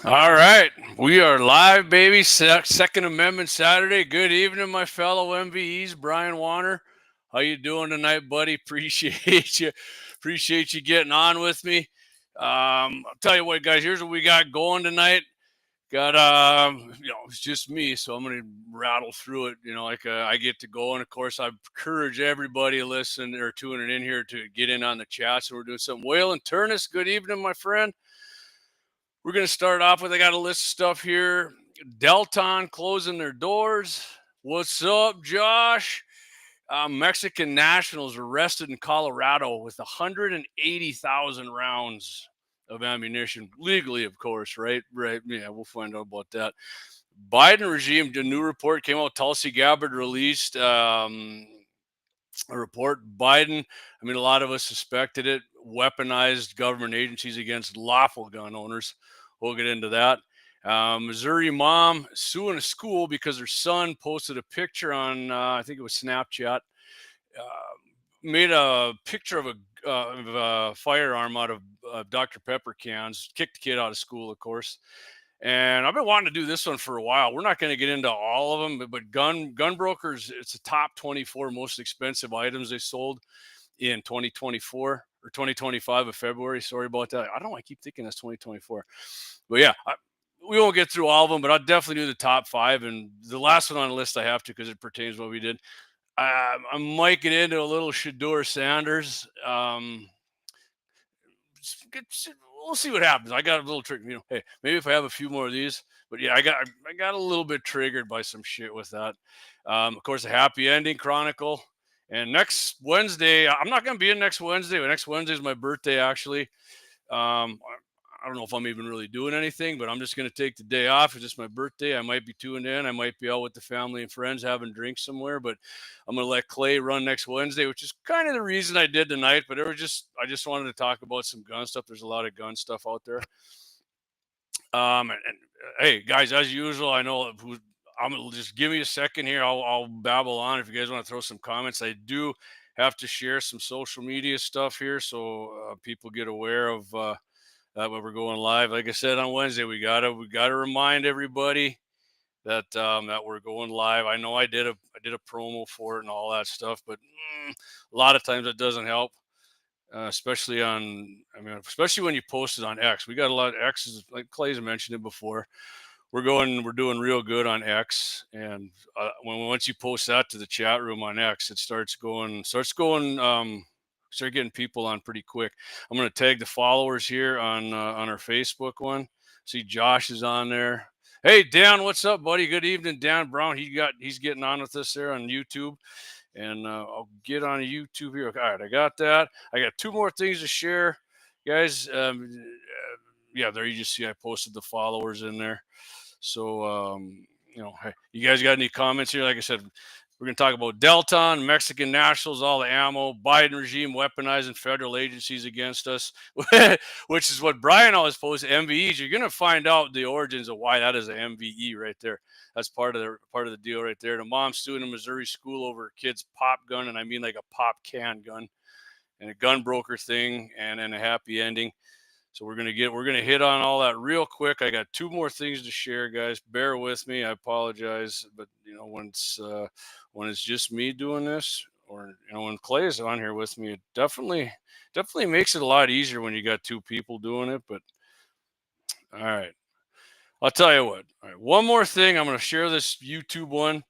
All right, we are live, baby. Second Amendment Saturday. Good evening, my fellow MVEs. Brian Warner, how you doing tonight, buddy? Appreciate you. Appreciate you getting on with me. I'll tell you what, guys. Here's what we got going tonight. Got it's just me, so I'm gonna rattle through it. Like I get to go, and of course, I encourage everybody to listen or tuning in here to get in on the chat. So we're doing something. Waylon Turnus, good evening, my friend. We're going to start off with, I got a list of stuff here. Delton closing their doors. What's up, Josh? Mexican nationals arrested in Colorado with 180,000 rounds of ammunition, legally, of course, right? Right. Yeah, we'll find out about that. Biden regime, the new report came out. Tulsi Gabbard released a report. Biden, I mean, a lot of us suspected it, weaponized government agencies against lawful gun owners. We'll get into that. Missouri mom suing a school because her son posted a picture on, I think it was Snapchat, made a picture of a firearm out of Dr. Pepper cans, kicked the kid out of school, of course. And I've been wanting to do this one for a while. We're not going to get into all of them, but gun brokers, it's the top 24 most expensive items they sold in 2024 or 2025 of February. Sorry about that. I don't know. I keep thinking that's 2024. But yeah, we won't get through all of them, but I'll definitely do the top five. And the last one on the list I have to because it pertains to what we did. I might get into a little Shador Sanders. We'll see what happens. I got a little trick, hey, maybe if I have a few more of these, but yeah, I got a little bit triggered by some shit with that. Of course, a happy ending chronicle. And next Wednesday, I'm not going to be in next Wednesday. But next Wednesday is my birthday, actually. I don't know if I'm even really doing anything, but I'm just going to take the day off. It's just my birthday. I might be tuned in. I might be out with the family and friends having drinks somewhere, but I'm going to let Clay run next Wednesday, which is kind of the reason I did tonight. But I just wanted to talk about some gun stuff. There's a lot of gun stuff out there. And hey, guys, as usual, I know I'm gonna just give me a second here. I'll babble on if you guys want to throw some comments. I do have to share some social media stuff here so people get aware of that when we're going live. Like I said on Wednesday, we gotta remind everybody that that we're going live. I know I did a promo for it and all that stuff, but a lot of times it doesn't help. Especially especially when you post it on X. We got a lot of X's, like Clay's mentioned it before. We're doing real good on X, and once you post that to the chat room on X, it starts start getting people on pretty quick. I'm going to tag the followers here on our Facebook one. See, Josh is on there. Hey, Dan, what's up, buddy? Good evening, Dan Brown. He's getting on with us there on YouTube. And I'll get on YouTube here. All right, I got that. I got two more things to share, guys. Yeah, there you just see I posted the followers in there. So, hey, you guys got any comments here? Like I said, we're going to talk about Delton, Mexican nationals, all the ammo, Biden regime weaponizing federal agencies against us, which is what Brian always posts. MVEs. You're going to find out the origins of why that is an MVE right there. That's part of the deal right there. The mom suing a Missouri school over her kid's pop gun, and I mean like a pop can gun, and a gun broker thing, and then a happy ending. So we're gonna hit on all that real quick. I got two more things to share, guys. Bear with me. I apologize, but when it's just me doing this, or when Clay is on here with me, it definitely makes it a lot easier when you got two people doing it. But all right, I'll tell you what. All right, one more thing. I'm gonna share this YouTube one,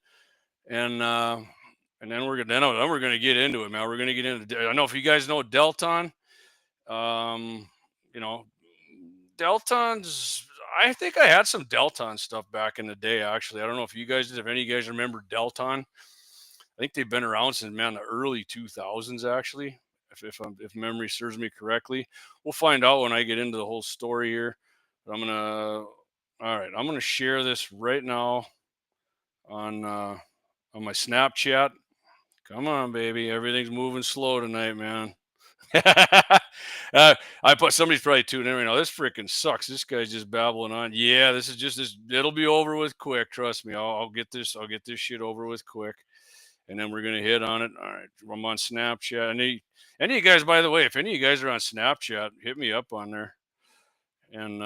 and then we're gonna get into it, man. We're gonna get into. I don't know if you guys know Delton. You know, Deltons. I think I had some Delton stuff back in the day. Actually, I don't know if you guys did. If any of you guys remember Delton, I think they've been around since the early 2000s. Actually, if memory serves me correctly, we'll find out when I get into the whole story here. But I'm gonna share this right now on my Snapchat. Come on, baby, everything's moving slow tonight, man. I put somebody's probably tuning in right now. This freaking sucks. This guy's just babbling on. Yeah, this is just this. It'll be over with quick. Trust me. I'll get this. I'll get this shit over with quick, and then we're gonna hit on it. All right, I'm on Snapchat. Any of you guys, by the way, if any of you guys are on Snapchat, hit me up on there. And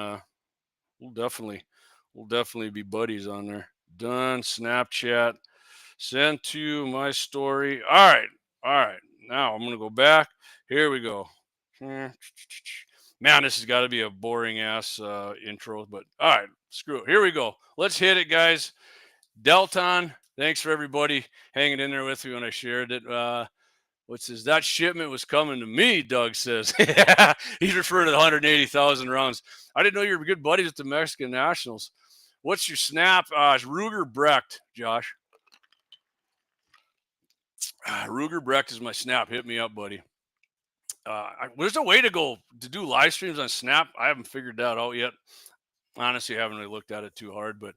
We'll definitely be buddies on there. Done. Snapchat. Send to my story. All right. All right. Now I'm going to go back. Here we go. Man, this has got to be a boring ass intro, but all right, screw it. Here we go. Let's hit it, guys. Delton, thanks for everybody hanging in there with me when I shared it. What's this? That shipment was coming to me, Doug says. Yeah, he's referring to the 180,000 rounds. I didn't know you were good buddies with the Mexican Nationals. What's your snap? It's Ruger Brecht, Josh. Ruger Brecht is my snap. Hit me up, buddy. There's a way to go to do live streams on Snap. I haven't figured that out yet. Honestly, I haven't really looked at it too hard, but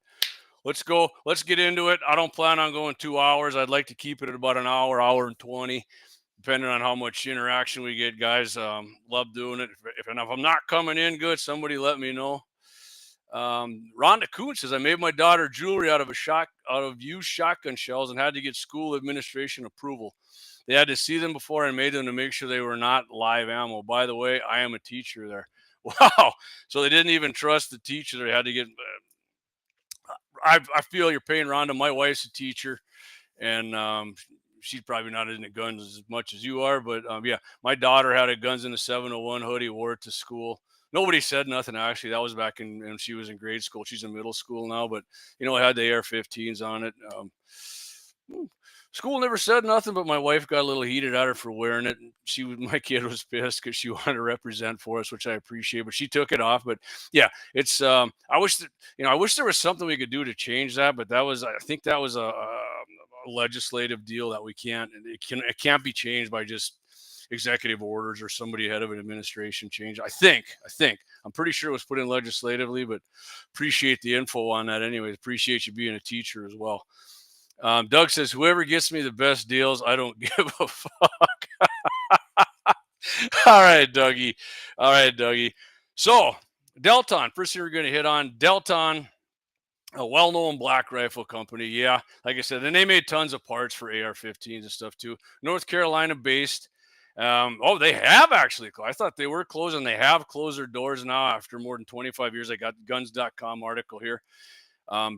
let's go. Let's get into it. I don't plan on going 2 hours. I'd like to keep it at about an hour, hour and 20, depending on how much interaction we get, guys. Love doing it. If I'm not coming in good, somebody let me know. Rhonda Kuhn says, I made my daughter jewelry out of used shotgun shells and had to get school administration approval. They had to see them before I made them to make sure they were not live ammo. By the way, I am a teacher there. Wow. So they didn't even trust the teacher. They had to get. I feel your pain, Rhonda. My wife's a teacher, and she's probably not into guns as much as you are. But yeah, my daughter had a guns in a 701 hoodie, wore it to school. Nobody said nothing, actually. That was back when she was in grade school. She's in middle school now, but, it had the AR-15s on it. School never said nothing, but my wife got a little heated at her for wearing it. My kid was pissed because she wanted to represent for us, which I appreciate, but she took it off. But yeah, it's, I wish there was something we could do to change that, but I think that was a legislative deal that it can't be changed by just executive orders or somebody head of an administration change. I think I'm pretty sure it was put in legislatively, but appreciate the info on that. Anyways, appreciate you being a teacher as well. Doug says, whoever gets me the best deals, I don't give a fuck. All right, Dougie. So Delton, first thing we're going to hit on Delton, a well-known black rifle company. Yeah, like I said, and they made tons of parts for AR-15s and stuff too. North Carolina based. They have actually. I thought they were closing. They have closed their doors now after more than 25 years. I got the guns.com article here.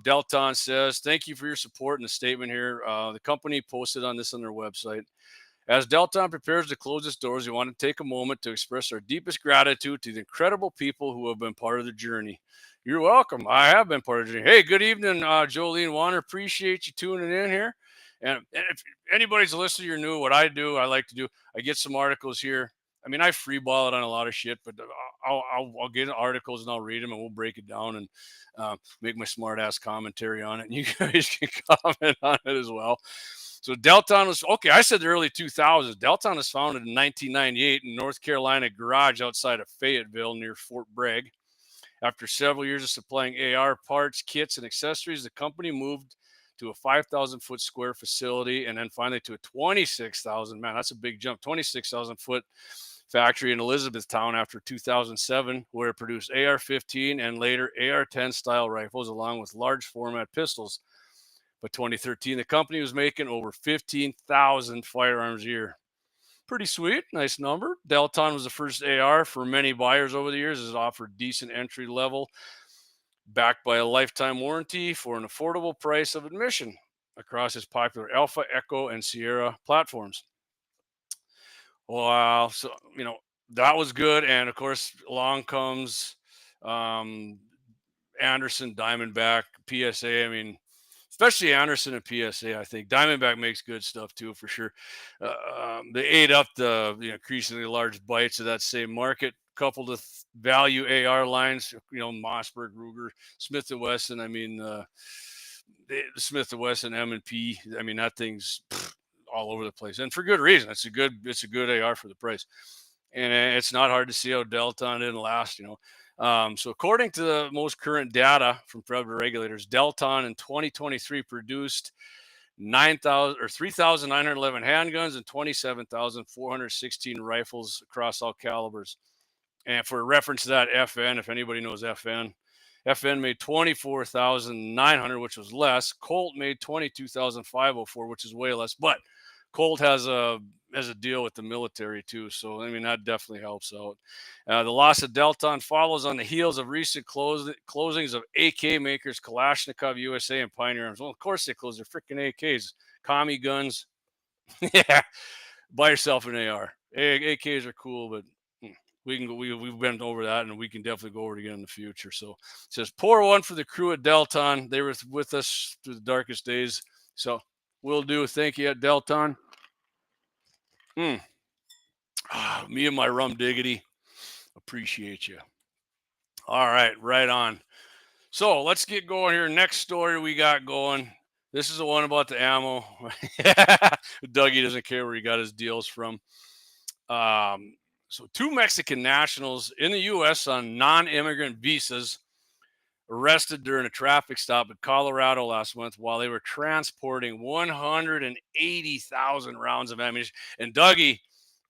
Delton says, thank you for your support in the statement here. The company posted on this on their website. As Delton prepares to close its doors, we want to take a moment to express our deepest gratitude to the incredible people who have been part of the journey. You're welcome. I have been part of the journey. Hey, good evening, Jolene Warner. Appreciate you tuning in here. And if anybody's listening, you're new, what I do, I like to do, I get some articles here. I mean, I freeball it on a lot of shit, but I'll get articles and I'll read them and we'll break it down and make my smart ass commentary on it. And you guys can comment on it as well. So Delton was, okay, I said the early 2000s. Delton was founded in 1998 in North Carolina garage outside of Fayetteville near Fort Bragg. After several years of supplying AR parts, kits, and accessories, the company moved to a 5,000 foot square facility and then finally to a 26,000, man, that's a big jump, 26,000 foot factory in Elizabethtown after 2007, where it produced AR-15 and later AR-10 style rifles along with large format pistols. By 2013, the company was making over 15,000 firearms a year. Pretty sweet, nice number. Delton was the first AR for many buyers over the years. It offered decent entry level, backed by a lifetime warranty for an affordable price of admission across its popular Alpha, Echo, and Sierra platforms. Wow, so that was good, and of course, along comes Anderson, Diamondback, PSA. I mean, especially Anderson and PSA. I think Diamondback makes good stuff too, for sure. They ate up the increasingly large bites of that same market, coupled with value AR lines. Mossberg, Ruger, Smith & Wesson. I mean, the Smith & Wesson M&P. I mean, that thing's all over the place, and for good reason. It's a good AR for the price, and it's not hard to see how Delton didn't last. So according to the most current data from federal regulators, Delton in 2023 produced 3,911 handguns and 27,416 rifles across all calibers. And for reference to that, FN, if anybody knows FN made 24,900, which was less. Colt made 22,504, which is way less. But Colt has a deal with the military too, so I mean that definitely helps out. The loss of Delton follows on the heels of recent closings of AK makers Kalashnikov USA and Pioneer Arms. Well, of course they closed their freaking AKs, commie guns. Yeah, buy yourself an AR. AKs are cool, but we've been over that, and we can definitely go over it again in the future. So it says, pour one for the crew at Delton. They were with us through the darkest days. So we'll do. Thank you at Delton. Me and my rum diggity. Appreciate you. All right, right on. So let's get going here. Next story we got going. This is the one about the ammo. Dougie doesn't care where he got his deals from. So 2 Mexican nationals in the U.S. on non-immigrant visas arrested during a traffic stop in Colorado last month while they were transporting 180,000 rounds of ammunition. And Dougie,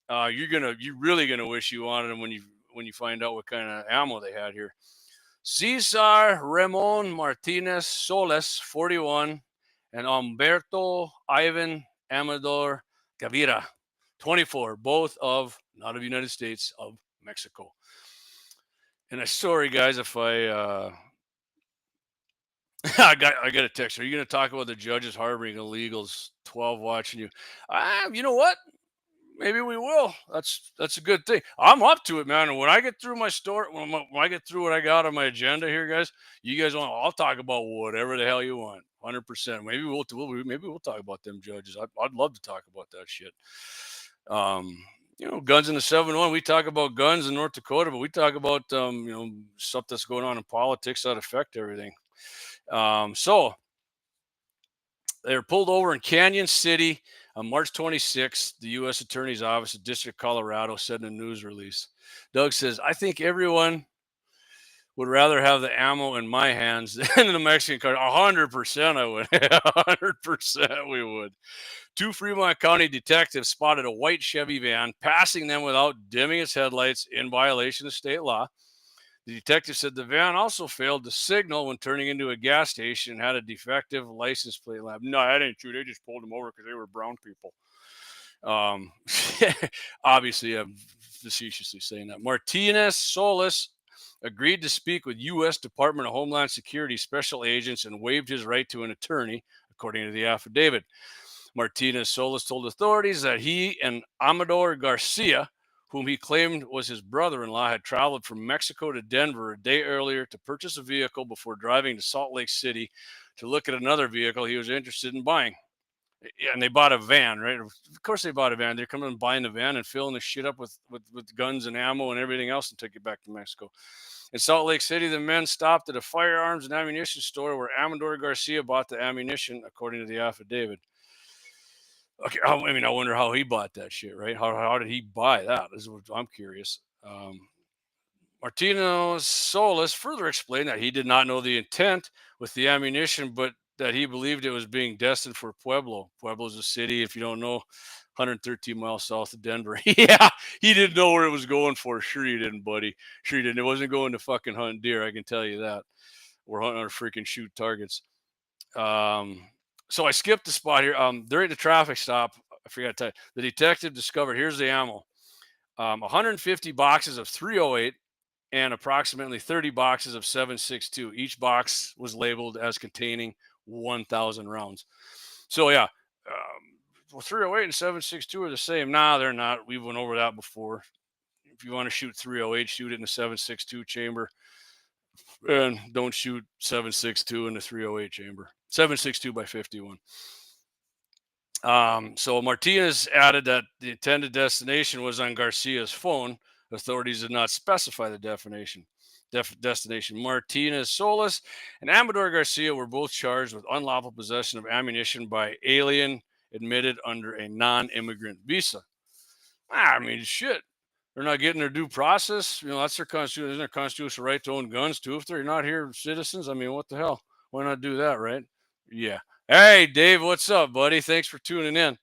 you're really gonna wish you wanted them when you find out what kind of ammo they had here. Cesar Ramon Martinez Soles, 41, and Humberto Ivan Amador Gavira, 24, both not of the United States, of Mexico. And I'm sorry, guys, if I I got a text. Are you going to talk about the judges harboring illegals? 12 watching you. You know what? Maybe we will. That's a good thing. I'm up to it, man. And when I get through my story, when I get through what I got on my agenda here, guys, you guys want? I'll talk about whatever the hell you want. 100%. Maybe we'll talk about them judges. I'd love to talk about that shit. Guns in the 701. We talk about guns in North Dakota, but we talk about stuff that's going on in politics that affect everything. So they were pulled over in Canyon City on March 26th. The U.S. Attorney's Office of District Colorado said in a news release. Doug says, I think everyone would rather have the ammo in my hands than the Mexican car. 100% I would. 100% we would. 2 Fremont County detectives spotted a white Chevy van passing them without dimming its headlights in violation of state law. The detective said the van also failed to signal when turning into a gas station and had a defective license plate lamp. No, that ain't true. They just pulled them over because they were brown people. Obviously, I'm facetiously saying that. Martinez Solis agreed to speak with U.S. Department of Homeland Security special agents and waived his right to an attorney, according to the affidavit. Martinez Solis told authorities that he and Amador Garcia, whom he claimed was his brother-in-law, had traveled from Mexico to Denver a day earlier to purchase a vehicle before driving to Salt Lake City to look at another vehicle he was interested in buying. Yeah, and they bought a van, right? Of course they bought a van. They're coming and buying the van and filling the shit up with guns and ammo and everything else and took it back to Mexico. In Salt Lake City, the men stopped at a firearms and ammunition store where Amador Garcia bought the ammunition, according to the affidavit. Okay, I wonder how he bought that shit, right? How did he buy that? This is what I'm curious. Martinez Solis further explained that he did not know the intent with the ammunition, but that he believed it was being destined for Pueblo. Pueblo is a city, if you don't know, 113 miles south of Denver. Yeah, he didn't know where it was going for. Sure you didn't, buddy. Sure you didn't. It wasn't going to fucking hunt deer, I can tell you that. We're hunting or freaking shoot targets. So I skipped the spot here. During the traffic stop, I forgot to tell you, the detective discovered, here's the ammo, 150 boxes of 308 and approximately 30 boxes of 7.62. Each box was labeled as containing 1,000 rounds. So yeah, 308 and 7.62 are the same. Nah, they're not. We went over that before. If you want to shoot 308, shoot it in the 7.62 chamber. And don't shoot 7.62 in the 308 chamber. 7.62 by 51. So Martinez added that the intended destination was on Garcia's phone. Authorities did not specify the destination. Martinez Solis and Amador Garcia were both charged with unlawful possession of ammunition by alien admitted under a non-immigrant visa. I mean, shit. They're not getting their due process. That's their constitution. Isn't their constitutional right to own guns too? If they're not here citizens, I mean, what the hell? Why not do that, right? Yeah. Hey, Dave, what's up, buddy? Thanks for tuning in.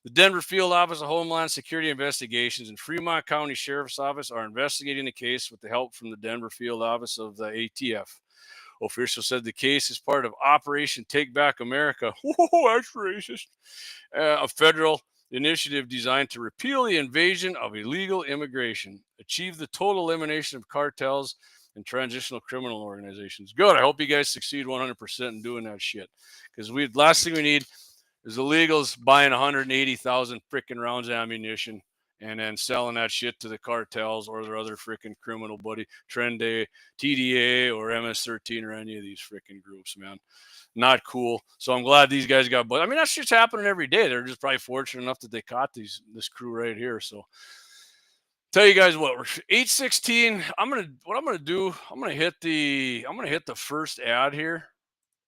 The Denver Field Office of Homeland Security Investigations and Fremont County Sheriff's Office are investigating the case with the help from the Denver Field Office of the ATF. Officials said the case is part of Operation Take Back America. Whoa, that's racist. A federal initiative designed to repeal the invasion of illegal immigration, achieve the total elimination of cartels and transitional criminal organizations. Good. I hope you guys succeed 100% in doing that shit. Because last thing we need is illegals buying 180,000 freaking rounds of ammunition and then selling that shit to the cartels or their other freaking criminal buddy, Trend-A, TDA, or MS-13, or any of these freaking groups, man. Not cool. So I'm glad these guys got, but I mean, that's just happening every day. They're just probably fortunate enough that they caught this crew right here. So tell you guys what, we're 8:16. I'm gonna hit the first ad here.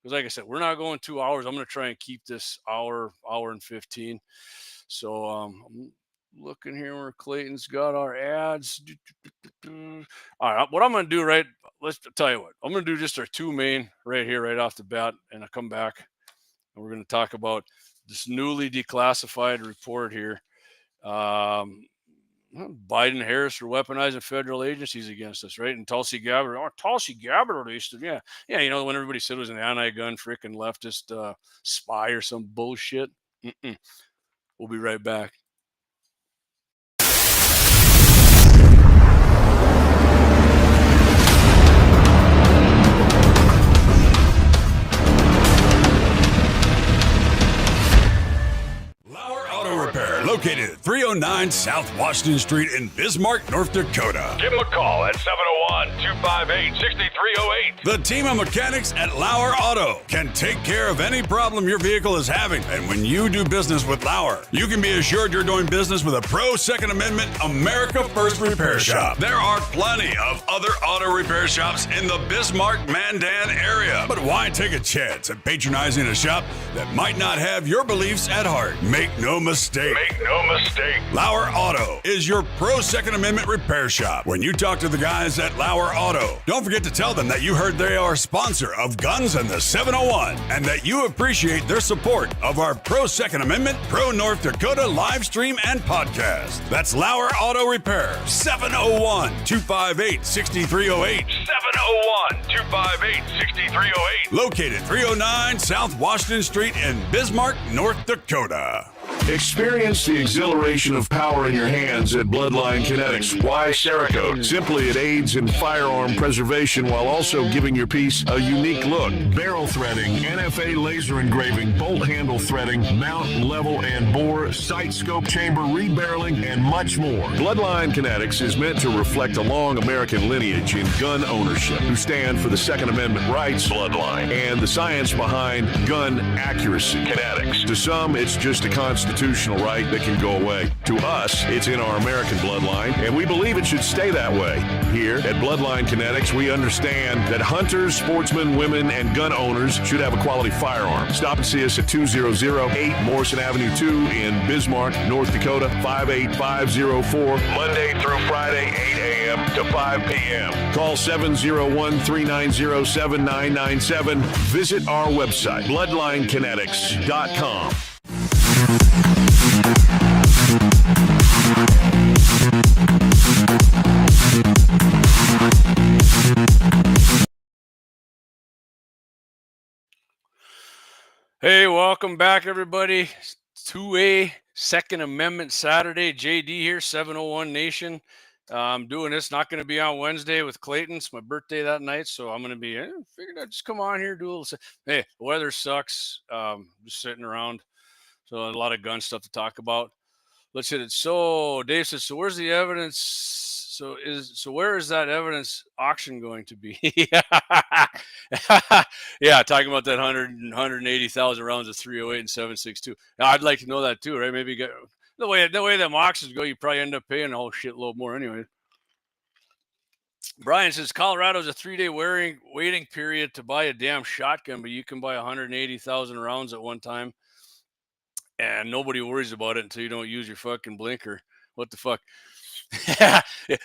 Because like I said, we're not going 2 hours. I'm gonna try and keep this hour and 15. So I'm looking here where Clayton's got our ads. All right, what I'm going to do, let's tell you what. I'm going to do just our two main right here, right off the bat, and I'll come back, and we're going to talk about this newly declassified report here. Biden-Harris are weaponizing federal agencies against us, right? And Tulsi Gabbard, Tulsi Gabbard released it. Yeah, you know, when everybody said it was an anti-gun freaking leftist spy or some bullshit. We'll be right back. Lauer Auto Repair, located at 309 South Washington Street in Bismarck, North Dakota. Give them a call at 701-258-6308. The team of mechanics at Lauer Auto can take care of any problem your vehicle is having. And when you do business with Lauer, you can be assured you're doing business with a pro Second Amendment America First repair shop. There are plenty of other auto repair shops in the Bismarck, Mandan area. But why take a chance at patronizing a shop that might not have your beliefs at heart? Make no mistake. Lauer Auto is your pro Second Amendment repair shop. When you talk to the guys at Lauer Auto, don't forget to tell them that you heard they are a sponsor of Guns and the 701 and that you appreciate their support of our pro Second Amendment, pro North Dakota live stream and podcast. That's Lauer Auto Repair, 701-258-6308. 701-258-6308. Located 309 South Washington Street in Bismarck, North Dakota. Experience the exhilaration of power in your hands at Bloodline Kinetics. Why Cerakote? Simply, it aids in firearm preservation while also giving your piece a unique look. Barrel threading, NFA laser engraving, bolt handle threading, mount, level, and bore, sight scope chamber, rebarreling, and much more. Bloodline Kinetics is meant to reflect a long American lineage in gun ownership, who stand for the Second Amendment rights, Bloodline, and the science behind gun accuracy, Kinetics. To some, it's just a constitutional right that can go away. To us, it's in our American bloodline, and we believe it should stay that way. Here at Bloodline Kinetics, we understand that hunters, sportsmen, women, and gun owners should have a quality firearm. Stop and see us at 2008 Morrison Avenue 2 in Bismarck, North Dakota, 58504, Monday through Friday, 8 a.m. to 5 p.m. Call 701-390-7997. Visit our website, bloodlinekinetics.com. Hey, welcome back, everybody, to a Second Amendment Saturday. JD here, 701 Nation. I'm doing this, not going to be on Wednesday with Clayton. It's my birthday that night, so I'm going to be, figured I'd just come on here, do a little, hey, the weather sucks, just sitting around, so a lot of gun stuff to talk about. Let's hit it. So Dave says, so where's the evidence? So where is that evidence auction going to be? Yeah, talking about that 180,000 rounds of 308 and 7.62. Now, I'd like to know that too, right? Maybe get the way them auctions go, you probably end up paying a whole shitload more anyway. Brian says Colorado's a 3-day waiting period to buy a damn shotgun, but you can buy 180,000 rounds at one time. And nobody worries about it until you don't use your fucking blinker. What the fuck?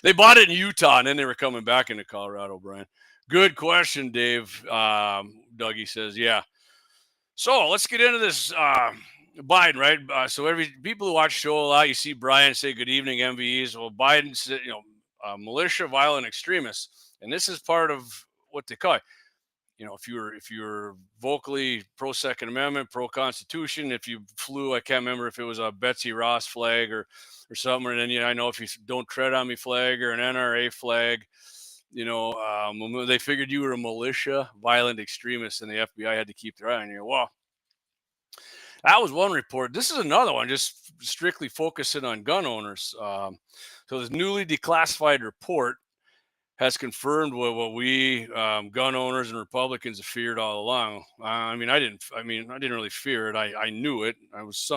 They bought it in Utah, and then they were coming back into Colorado, Brian. Good question, Dave. Dougie says, yeah. So let's get into this Biden, right? So people who watch the show a lot, you see Brian say, good evening, MVEs. Well, Biden said, militia, violent extremists. And this is part of what they call it. if you were vocally pro Second Amendment, pro Constitution, if you flew, I can't remember if it was a Betsy Ross flag or something, and then I know if you don't tread on me flag or an NRA flag, they figured you were a militia, violent extremist, and the FBI had to keep their eye on you. Well, that was one report. This is another one, just strictly focusing on gun owners. So this newly declassified report has confirmed what we gun owners and Republicans have feared all along. I didn't really fear it. I knew it. I was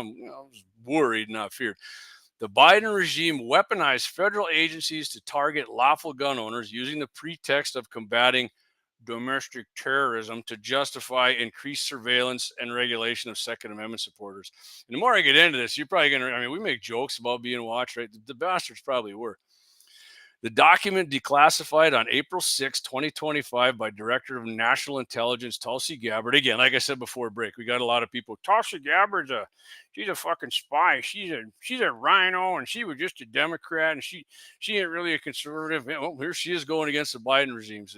worried, not feared. The Biden regime weaponized federal agencies to target lawful gun owners using the pretext of combating domestic terrorism to justify increased surveillance and regulation of Second Amendment supporters. And the more I get into this, you're probably going to, we make jokes about being watched, right? The bastards probably were. The document declassified on April 6, 2025 by Director of National Intelligence Tulsi Gabbard. Again, like I said before break, we got a lot of people. Tulsi Gabbard's she's a fucking spy. She's a rhino, and she was just a Democrat, and she ain't really a conservative. Here she is going against the Biden regimes.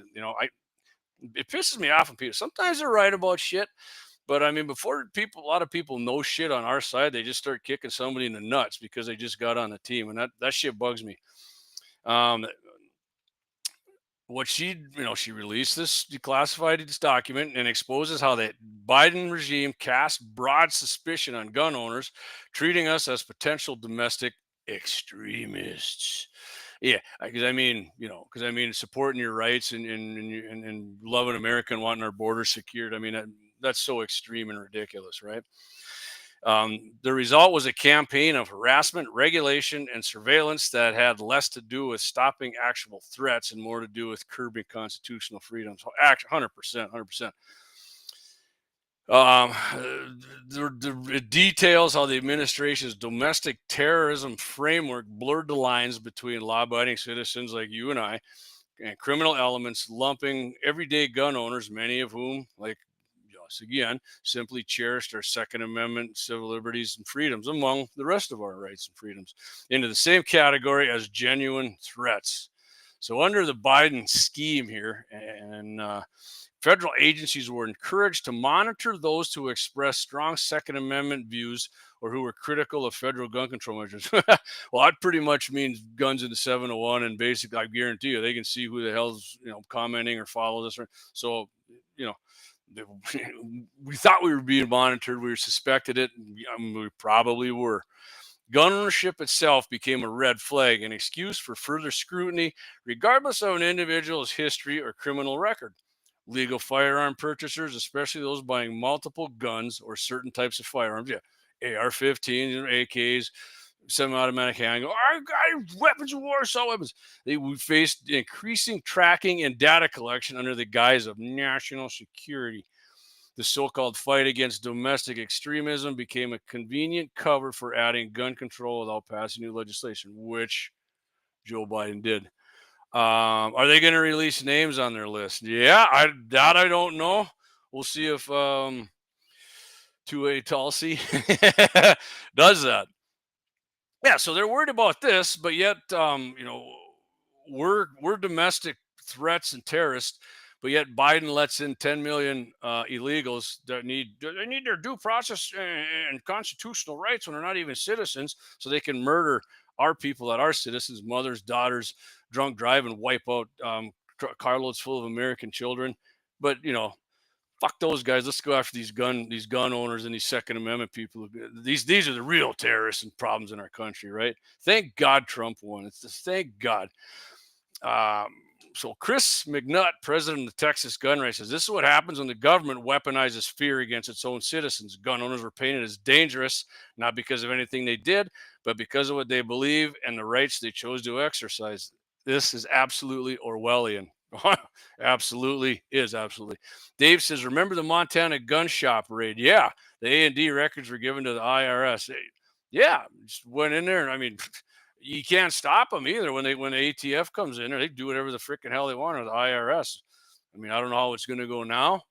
It pisses me off when people, sometimes they're right about shit, but before a lot of people know shit on our side, they just start kicking somebody in the nuts because they just got on the team, and that shit bugs me. What she released this declassified document and exposes how the Biden regime cast broad suspicion on gun owners, treating us as potential domestic extremists. Yeah, because supporting your rights and loving America and wanting our borders secured. That's so extreme and ridiculous, right? The result was a campaign of harassment, regulation, and surveillance that had less to do with stopping actual threats and more to do with curbing constitutional freedoms. 100%. It details how the administration's domestic terrorism framework blurred the lines between law-abiding citizens like you and I and criminal elements, lumping everyday gun owners, many of whom, like us again, simply cherished our Second Amendment civil liberties and freedoms, among the rest of our rights and freedoms, into the same category as genuine threats. So under the Biden scheme here, and federal agencies were encouraged to monitor those who express strong Second Amendment views or who were critical of federal gun control measures. Well, that pretty much means guns in the 701, and basically, I guarantee you, they can see who the hell's commenting or follow this. So, we thought we were being monitored. We suspected it. We probably were. Gun ownership itself became a red flag, an excuse for further scrutiny, regardless of an individual's history or criminal record. Legal firearm purchasers, especially those buying multiple guns or certain types of firearms, AR-15s, AKs, semi-automatic handgun, I got weapons of war, assault weapons. They faced increasing tracking and data collection under the guise of national security. The so-called fight against domestic extremism became a convenient cover for adding gun control without passing new legislation, which Joe Biden did. Are they going to release names on their list? Yeah, I don't know. We'll see if 2A Tulsi does that. Yeah, so they're worried about this, but yet, we're domestic threats and terrorists, but yet Biden lets in 10 million illegals that need their due process and constitutional rights when they're not even citizens, so they can murder our people that are citizens, mothers, daughters, drunk drive, and wipe out carloads full of American children. But fuck those guys. Let's go after these gun owners and these Second Amendment people. These are the real terrorists and problems in our country, right? Thank God Trump won. It's just thank God. So Chris McNutt, president of the Texas Gun Range, says this is what happens when the government weaponizes fear against its own citizens. Gun owners were painted as dangerous, not because of anything they did, but because of what they believe and the rights they chose to exercise. This is absolutely Orwellian. Absolutely. Dave says, remember the Montana gun shop raid? Yeah, the A&D records were given to the IRS. Yeah, just went in there, and you can't stop them either when the ATF comes in there. They do whatever the freaking hell they want, or the IRS. I don't know how it's going to go now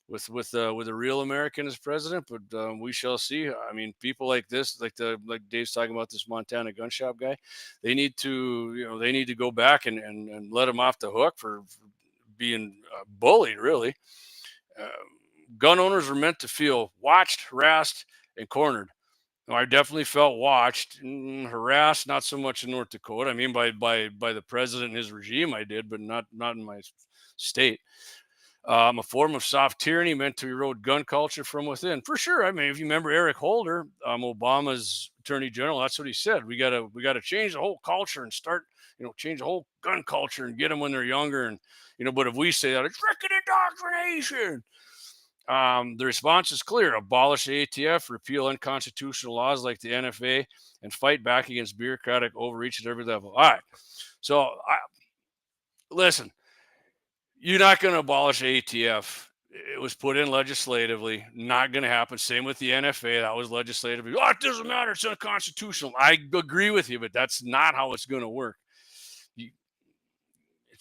with a real American as president, but we shall see. People like this, like Dave's talking about, this Montana gun shop guy, they need to go back and let him off the hook for being bullied, really. Gun owners were meant to feel watched, harassed, and cornered. I definitely felt watched and harassed, not so much in North Dakota. I mean, by the president and his regime, I did, but not in my state. A form of soft tyranny meant to erode gun culture from within, for sure. I mean, if you remember Eric Holder, Obama's attorney general, that's what he said. We gotta change the whole culture and start, change the whole gun culture and get them when they're younger. And but if we say that, it's freaking indoctrination. The response is clear: abolish the ATF, repeal unconstitutional laws like the NFA, and fight back against bureaucratic overreach at every level. All right. So, listen, you're not going to abolish ATF. It was put in legislatively. Not going to happen. Same with the NFA. That was legislatively. Oh, it doesn't matter. It's unconstitutional. I agree with you, but that's not how it's going to work.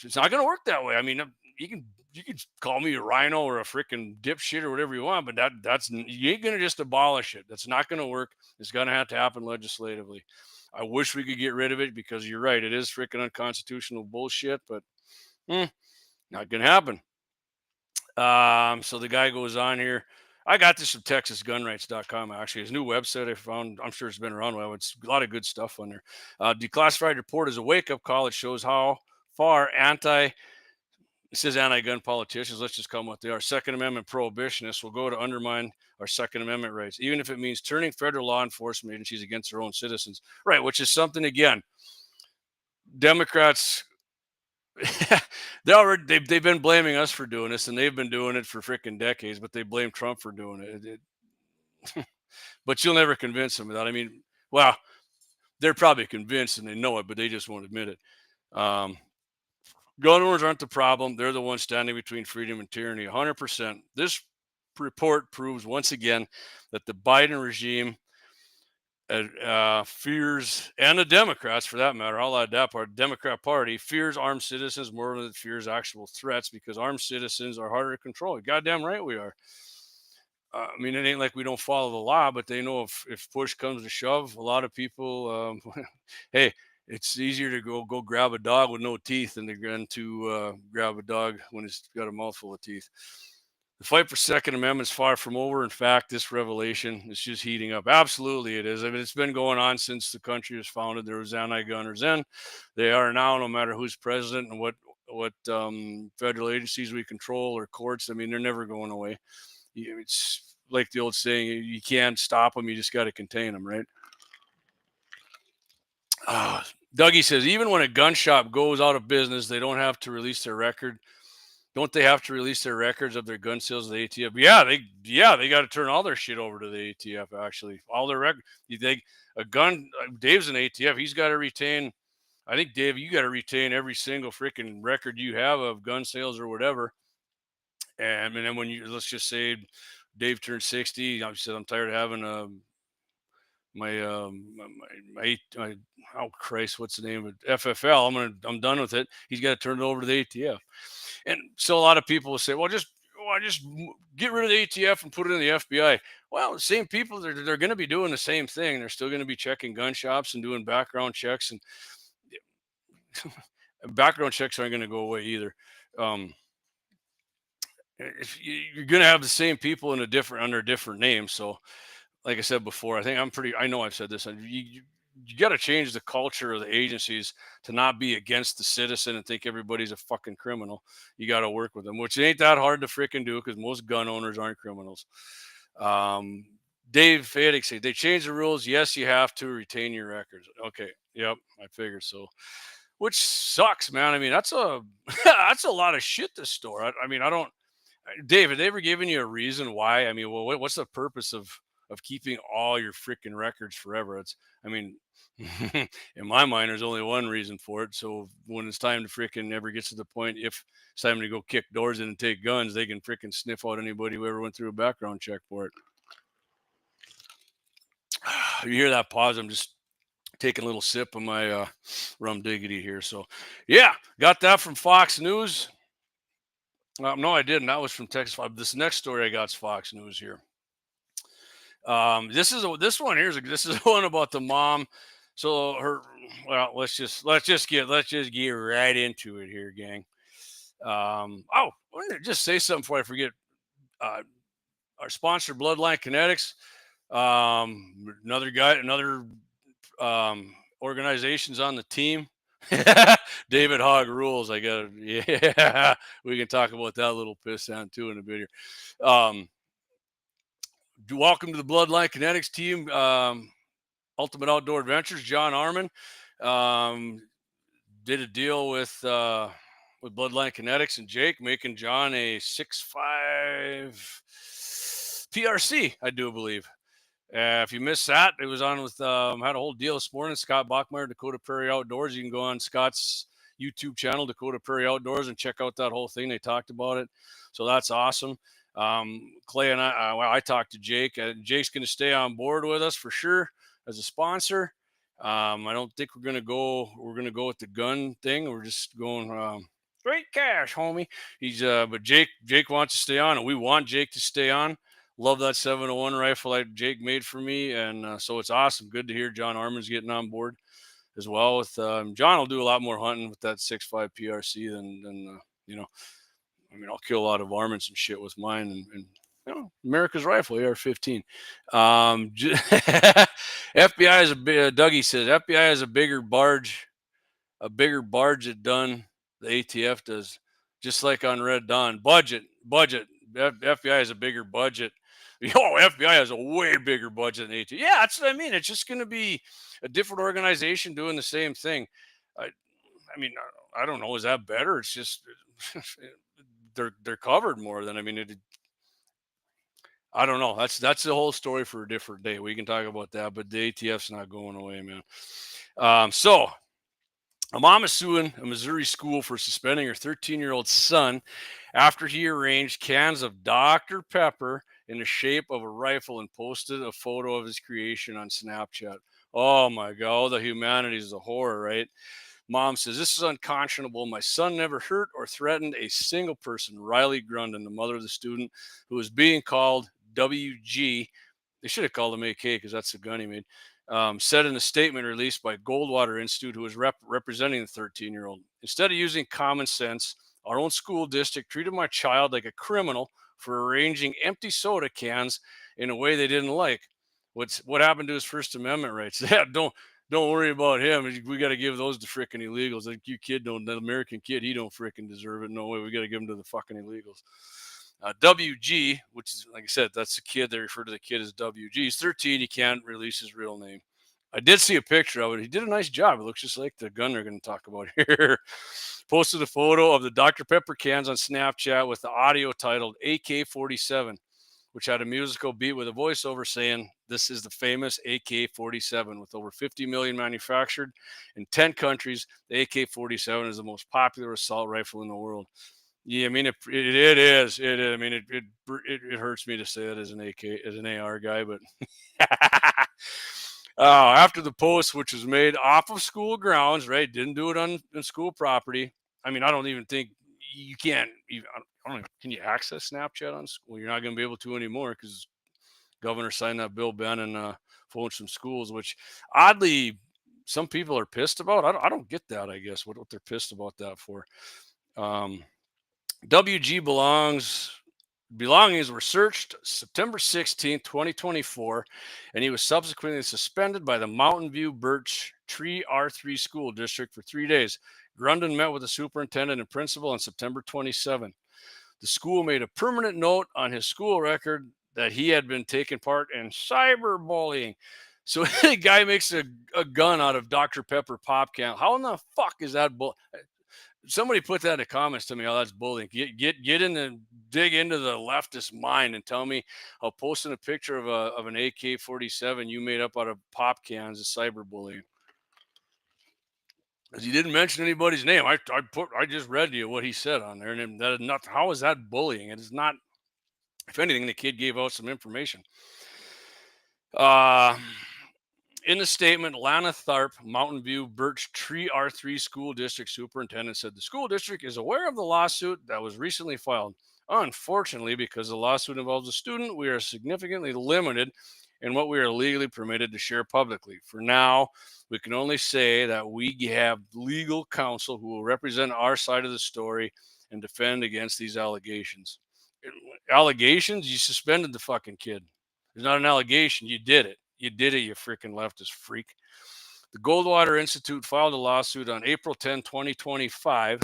It's not going to work that way. I mean, you can call me a rhino or a freaking dipshit or whatever you want, but that's you ain't going to just abolish it. That's not going to work. It's going to have to happen legislatively. I wish we could get rid of it because you're right. It is freaking unconstitutional bullshit, but not going to happen. So the guy goes on here. I got this from TexasGunRights.com. Actually, his new website I found. I'm sure it's been around a while. It's a lot of good stuff on there. Declassified report is a wake-up call. It shows how far it says anti-gun politicians, let's just call them what they are, Second Amendment prohibitionists will go to undermine our Second Amendment rights, even if it means turning federal law enforcement agencies against their own citizens. Right, which is something, again, Democrats, they've been blaming us for doing this, and they've been doing it for freaking decades, but they blame Trump for doing it. But you'll never convince them of that. I mean, well, they're probably convinced and they know it, but they just won't admit it. Gun owners aren't the problem. They're the ones standing between freedom and tyranny. 100%. This report proves once again that the Biden regime fears, and the Democrats for that matter, all that part, Democrat Party fears armed citizens more than it fears actual threats, because armed citizens are harder to control. Goddamn right we are. I mean, it ain't like we don't follow the law, but they know if push comes to shove, a lot of people, hey, it's easier to go grab a dog with no teeth than to grab a dog when it's got a mouthful of teeth. The fight for Second Amendment is far from over. In fact, this revelation is just heating up. Absolutely it is. I mean, it's been going on since the country was founded. There was anti-gunners then. They are now, no matter who's president and what federal agencies we control or courts. I mean, they're never going away. It's like the old saying, you can't stop them. You just got to contain them, right? Dougie says, even when a gun shop goes out of business, they don't have to release their record. Don't they have to release their records of their gun sales to the ATF? Yeah, they got to turn all their shit over to the ATF. Actually, all their records. You think a gun? Dave's an ATF. He's got to retain. I think, Dave, you got to retain every single freaking record you have of gun sales or whatever. And then when let's just say Dave turned 60, I said I'm tired of having my oh Christ, what's the name of it? FFL. I'm done with it. He's got to turn it over to the ATF. And so a lot of people will say, well, just get rid of the ATF and put it in the FBI. Well, the same people, they're going to be doing the same thing. They're still going to be checking gun shops and doing background checks, and background checks aren't going to go away either. If you're going to have the same people under different names. So, like I said before, I know I've said this. You got to change the culture of the agencies to not be against the citizen and think everybody's a fucking criminal. You got to work with them, which ain't that hard to freaking do because most gun owners aren't criminals. Dave Faddick said, they changed the rules. Yes, you have to retain your records. Okay. Yep. I figured so, which sucks, man. I mean, that's a lot of shit to store. Dave, have they ever given you a reason why? I mean, well, what's the purpose of keeping all your freaking records forever? In my mind, there's only one reason for it. So when it's time to freaking ever gets to the point, if it's time to go kick doors in and take guns, they can freaking sniff out anybody who ever went through a background check for it. You hear that pause? I'm just taking a little sip of my rum diggity here. So yeah, got that from Fox News. No, I didn't. That was from Texas. This next story I got is Fox News here. This is one about the mom. So let's just get right into it here, gang. Oh, let me just say something before I forget. Our sponsor, Bloodline Kinetics. Another organizations on the team. David Hogg rules. Yeah, we can talk about that little piss down too in a bit here. Welcome to the Bloodline Kinetics team. Ultimate Outdoor Adventures. John Arman did a deal with Bloodline Kinetics and Jake, making John a 6.5 PRC, I do believe. If you missed that, it was on with had a whole deal this morning. Scott Bachmeyer, Dakota Prairie Outdoors. You can go on Scott's YouTube channel, Dakota Prairie Outdoors, and check out that whole thing. They talked about it, so that's awesome. Clay and I talked to Jake. Jake's going to stay on board with us for sure as a sponsor. I don't think we're gonna go with the gun thing. We're just going straight cash, homie. But Jake wants to stay on, and we want Jake to stay on. Love that 701 rifle that Jake made for me, and so it's awesome. Good to hear John Arman's getting on board as well. With John will do a lot more hunting with that 6.5 PRC than I mean, I'll kill a lot of varmints and shit with mine, and America's rifle, AR-15. FBI is Dougie says FBI has a bigger barge at Dunn. The ATF does, just like on Red Dawn. Budget. FBI has a bigger budget. FBI has a way bigger budget than ATF. Yeah, that's what I mean. It's just going to be a different organization doing the same thing. I mean, I don't know. Is that better? It's just they're covered more than, I mean, I don't know. That's the whole story for a different day. We can talk about that, but the ATF's not going away, man. So a mom is suing a Missouri school for suspending her 13-year-old son after he arranged cans of Dr. Pepper in the shape of a rifle and posted a photo of his creation on Snapchat. Oh my God, the humanity is a horror, right? Mom says, this is unconscionable. My son never hurt or threatened a single person. Riley Grundon, the mother of the student, who was being called WG, they should have called him AK because that's the gun he made, said in a statement released by Goldwater Institute, who was representing the 13-year-old. Instead of using common sense, our own school district treated my child like a criminal for arranging empty soda cans in a way they didn't like. What happened to his First Amendment rights? Yeah, don't worry about him. We got to give those to frickin' illegals. Like, the American kid, he don't frickin' deserve it. No way. We got to give him to the fucking illegals. WG, which is, like I said, that's the kid. They refer to the kid as WG. He's 13. He can't release his real name. I did see a picture of it. He did a nice job. It looks just like the gun they're going to talk about here. Posted a photo of the Dr. Pepper cans on Snapchat with the audio titled AK-47, which had a musical beat with a voiceover saying, this is the famous AK-47. With over 50 million manufactured in 10 countries, the AK-47 is the most popular assault rifle in the world. Yeah, I mean, it is. I mean, it hurts me to say that as an AR guy, but after the post, which was made off of school grounds, right? Didn't do it on school property. I mean, I don't even think you can. Can you access Snapchat on school? You're not going to be able to anymore because governor signed that bill banning phones from schools, which oddly some people are pissed about. I don't get that. I guess what they're pissed about that for. WG belongings were searched September 16, 2024, and he was subsequently suspended by the Mountain View Birch Tree R3 School District for 3 days. Grundon met with the superintendent and principal on September 27. The school made a permanent note on his school record that he had been taking part in cyberbullying. So the guy makes a gun out of Dr. Pepper pop can. How in the fuck is that Somebody put that in the comments to me. Oh, that's bullying. Get in and dig into the leftist mind and tell me how posting a picture of an AK-47 you made up out of pop cans is cyberbullying. Because he didn't mention anybody's name. I just read to you what he said on there, and that is not. How is that bullying? It is not. If anything, the kid gave out some information. In the statement, Lana Tharp, Mountain View Birch Tree R3 School District Superintendent, said the school district is aware of the lawsuit that was recently filed. Unfortunately, because the lawsuit involves a student, we are significantly limited in what we are legally permitted to share publicly. For now, we can only say that we have legal counsel who will represent our side of the story and defend against these allegations. Allegations? You suspended the fucking kid. There's not an allegation. You did it. You did it, you freaking leftist freak. The Goldwater Institute filed a lawsuit on April 10, 2025,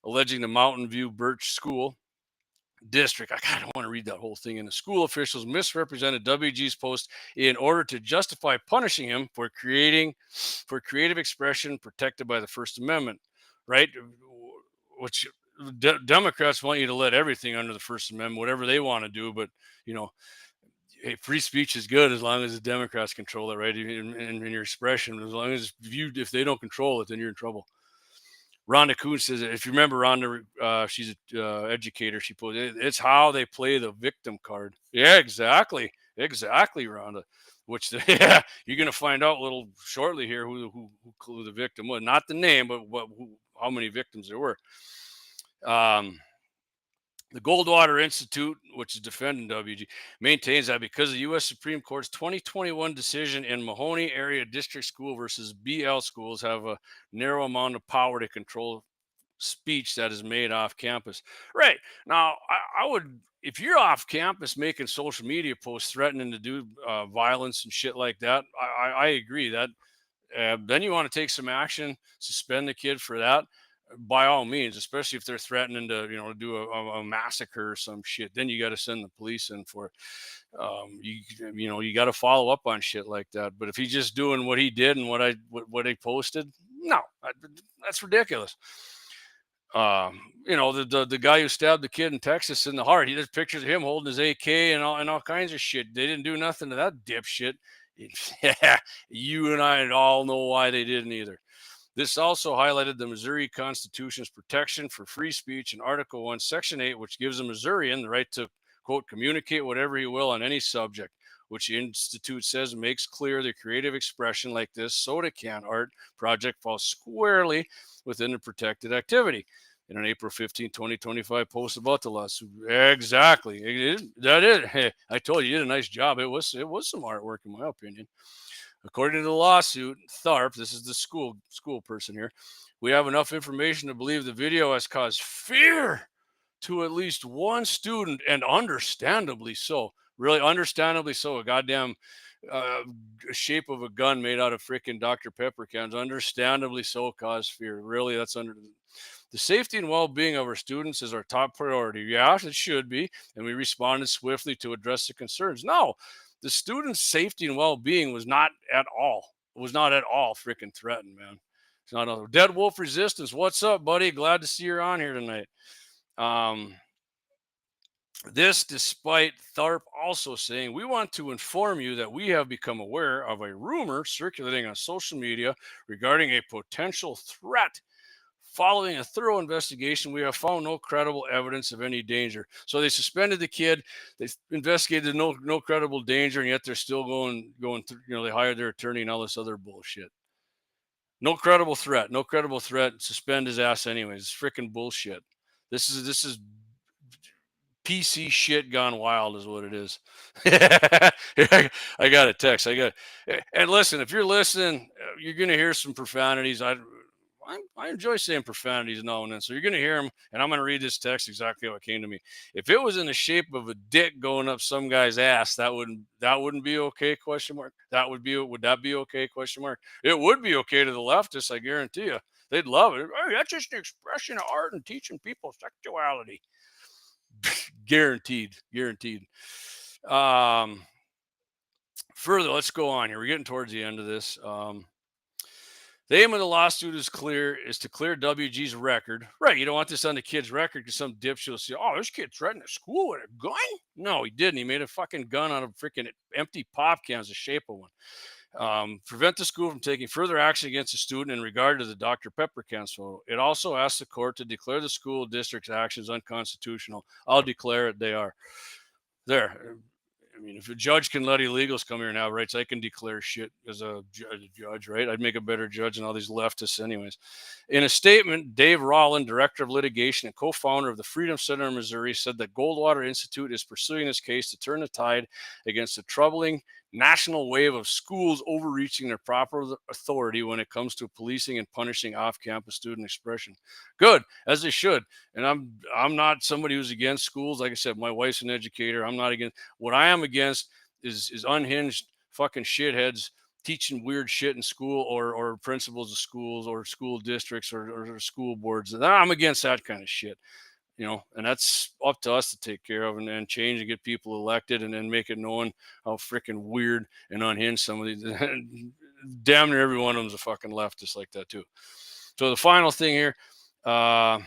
alleging the Mountain View Birch School District. I kind of want to read that whole thing. And the school officials misrepresented WG's post in order to justify punishing him for creative expression protected by the First Amendment, right? Which Democrats want you to let everything under the First Amendment, whatever they want to do. But, you know, hey, free speech is good as long as the Democrats control it, right? In your expression, as long as if they don't control it, then you're in trouble. Rhonda Kuhn says, if you remember Rhonda, she's an educator. She put it's how they play the victim card. Yeah, exactly, Rhonda. Which yeah, you're gonna find out a little shortly here who the victim was. Not the name, but how many victims there were. The Goldwater Institute, which is defending WG, maintains that because of the U.S. Supreme Court's 2021 decision in Mahoney Area District School versus BL schools have a narrow amount of power to control speech that is made off campus. Right. Now, I would, if you're off campus making social media posts threatening to do violence and shit like that, I agree that then you want to take some action, suspend the kid for that. By all means, especially if they're threatening to, do a massacre or some shit, then you got to send the police in for it. You got to follow up on shit like that. But if he's just doing what he did and what he posted, no, that's ridiculous. The guy who stabbed the kid in Texas in the heart, he does pictures of him holding his AK and all kinds of shit. They didn't do nothing to that dipshit. You and I all know why they didn't either. This also highlighted the Missouri Constitution's protection for free speech in Article 1, Section 8, which gives a Missourian the right to, quote, communicate whatever he will on any subject, which the Institute says makes clear the creative expression like this soda can art project falls squarely within the protected activity. In an April 15, 2025 post about the lawsuit. Exactly. Hey, I told you did a nice job. It was some artwork, in my opinion. According to the lawsuit, Tharp, this is the school person here, we have enough information to believe the video has caused fear to at least one student, and understandably so. Really, understandably so. A goddamn shape of a gun made out of freaking Dr. Pepper cans, understandably so, caused fear. Really, that's under the safety and well-being of our students is our top priority. Yeah, it should be, and we responded swiftly to address the concerns. No. The students' safety and well-being was not at all freaking threatened, man. It's not a Dead Wolf Resistance. What's up, buddy? Glad to see you're on here tonight. This, despite Tharp also saying, we want to inform you that we have become aware of a rumor circulating on social media regarding a potential threat. Following a thorough investigation, we have found no credible evidence of any danger. So they suspended the kid. They investigated no credible danger, and yet they're still going through. They hired their attorney and all this other bullshit. No credible threat. Suspend his ass anyways. It's freaking bullshit. This is PC shit gone wild, is what it is. I got a text. And listen, if you're listening, you're gonna hear some profanities. I enjoy saying profanities now and then, so you're going to hear them, and I'm going to read this text exactly how it came to me. If it was in the shape of a dick going up some guy's ass, that wouldn't be okay? Question mark. Would that be okay? Question mark. It would be okay to the leftists, I guarantee you. They'd love it. Oh, that's just an expression of art and teaching people sexuality. Guaranteed. Further, let's go on here. We're getting towards the end of this. The aim of the lawsuit is to clear WG's record. Right, you don't want this on the kid's record because some dipshit will say, oh, this kid threatened the school with a gun? No, he didn't. He made a fucking gun out of freaking empty pop cans, the shape of one. Prevent the school from taking further action against the student in regard to the Dr. Pepper cans photo. It also asks the court to declare the school district's actions unconstitutional. I'll declare it they are. There. I mean, if a judge can let illegals come here and have rights, I can declare shit as a judge, right? I'd make a better judge than all these leftists anyways. In a statement, Dave Rollin, director of litigation and co-founder of the Freedom Center in Missouri, said that Goldwater Institute is pursuing this case to turn the tide against the troubling national wave of schools overreaching their proper authority when it comes to policing and punishing off-campus student expression. Good, as they should. And I'm not somebody who's against schools. Like I said, my wife's an educator. I'm not against. What I am against is unhinged fucking shitheads teaching weird shit in school, or principals of schools or school districts or school boards. I'm against that kind of shit. And that's up to us to take care of and change and get people elected and then make it known how freaking weird and unhinged some of these. Damn near every one of them's a fucking leftist like that too. So the final thing here, Mr.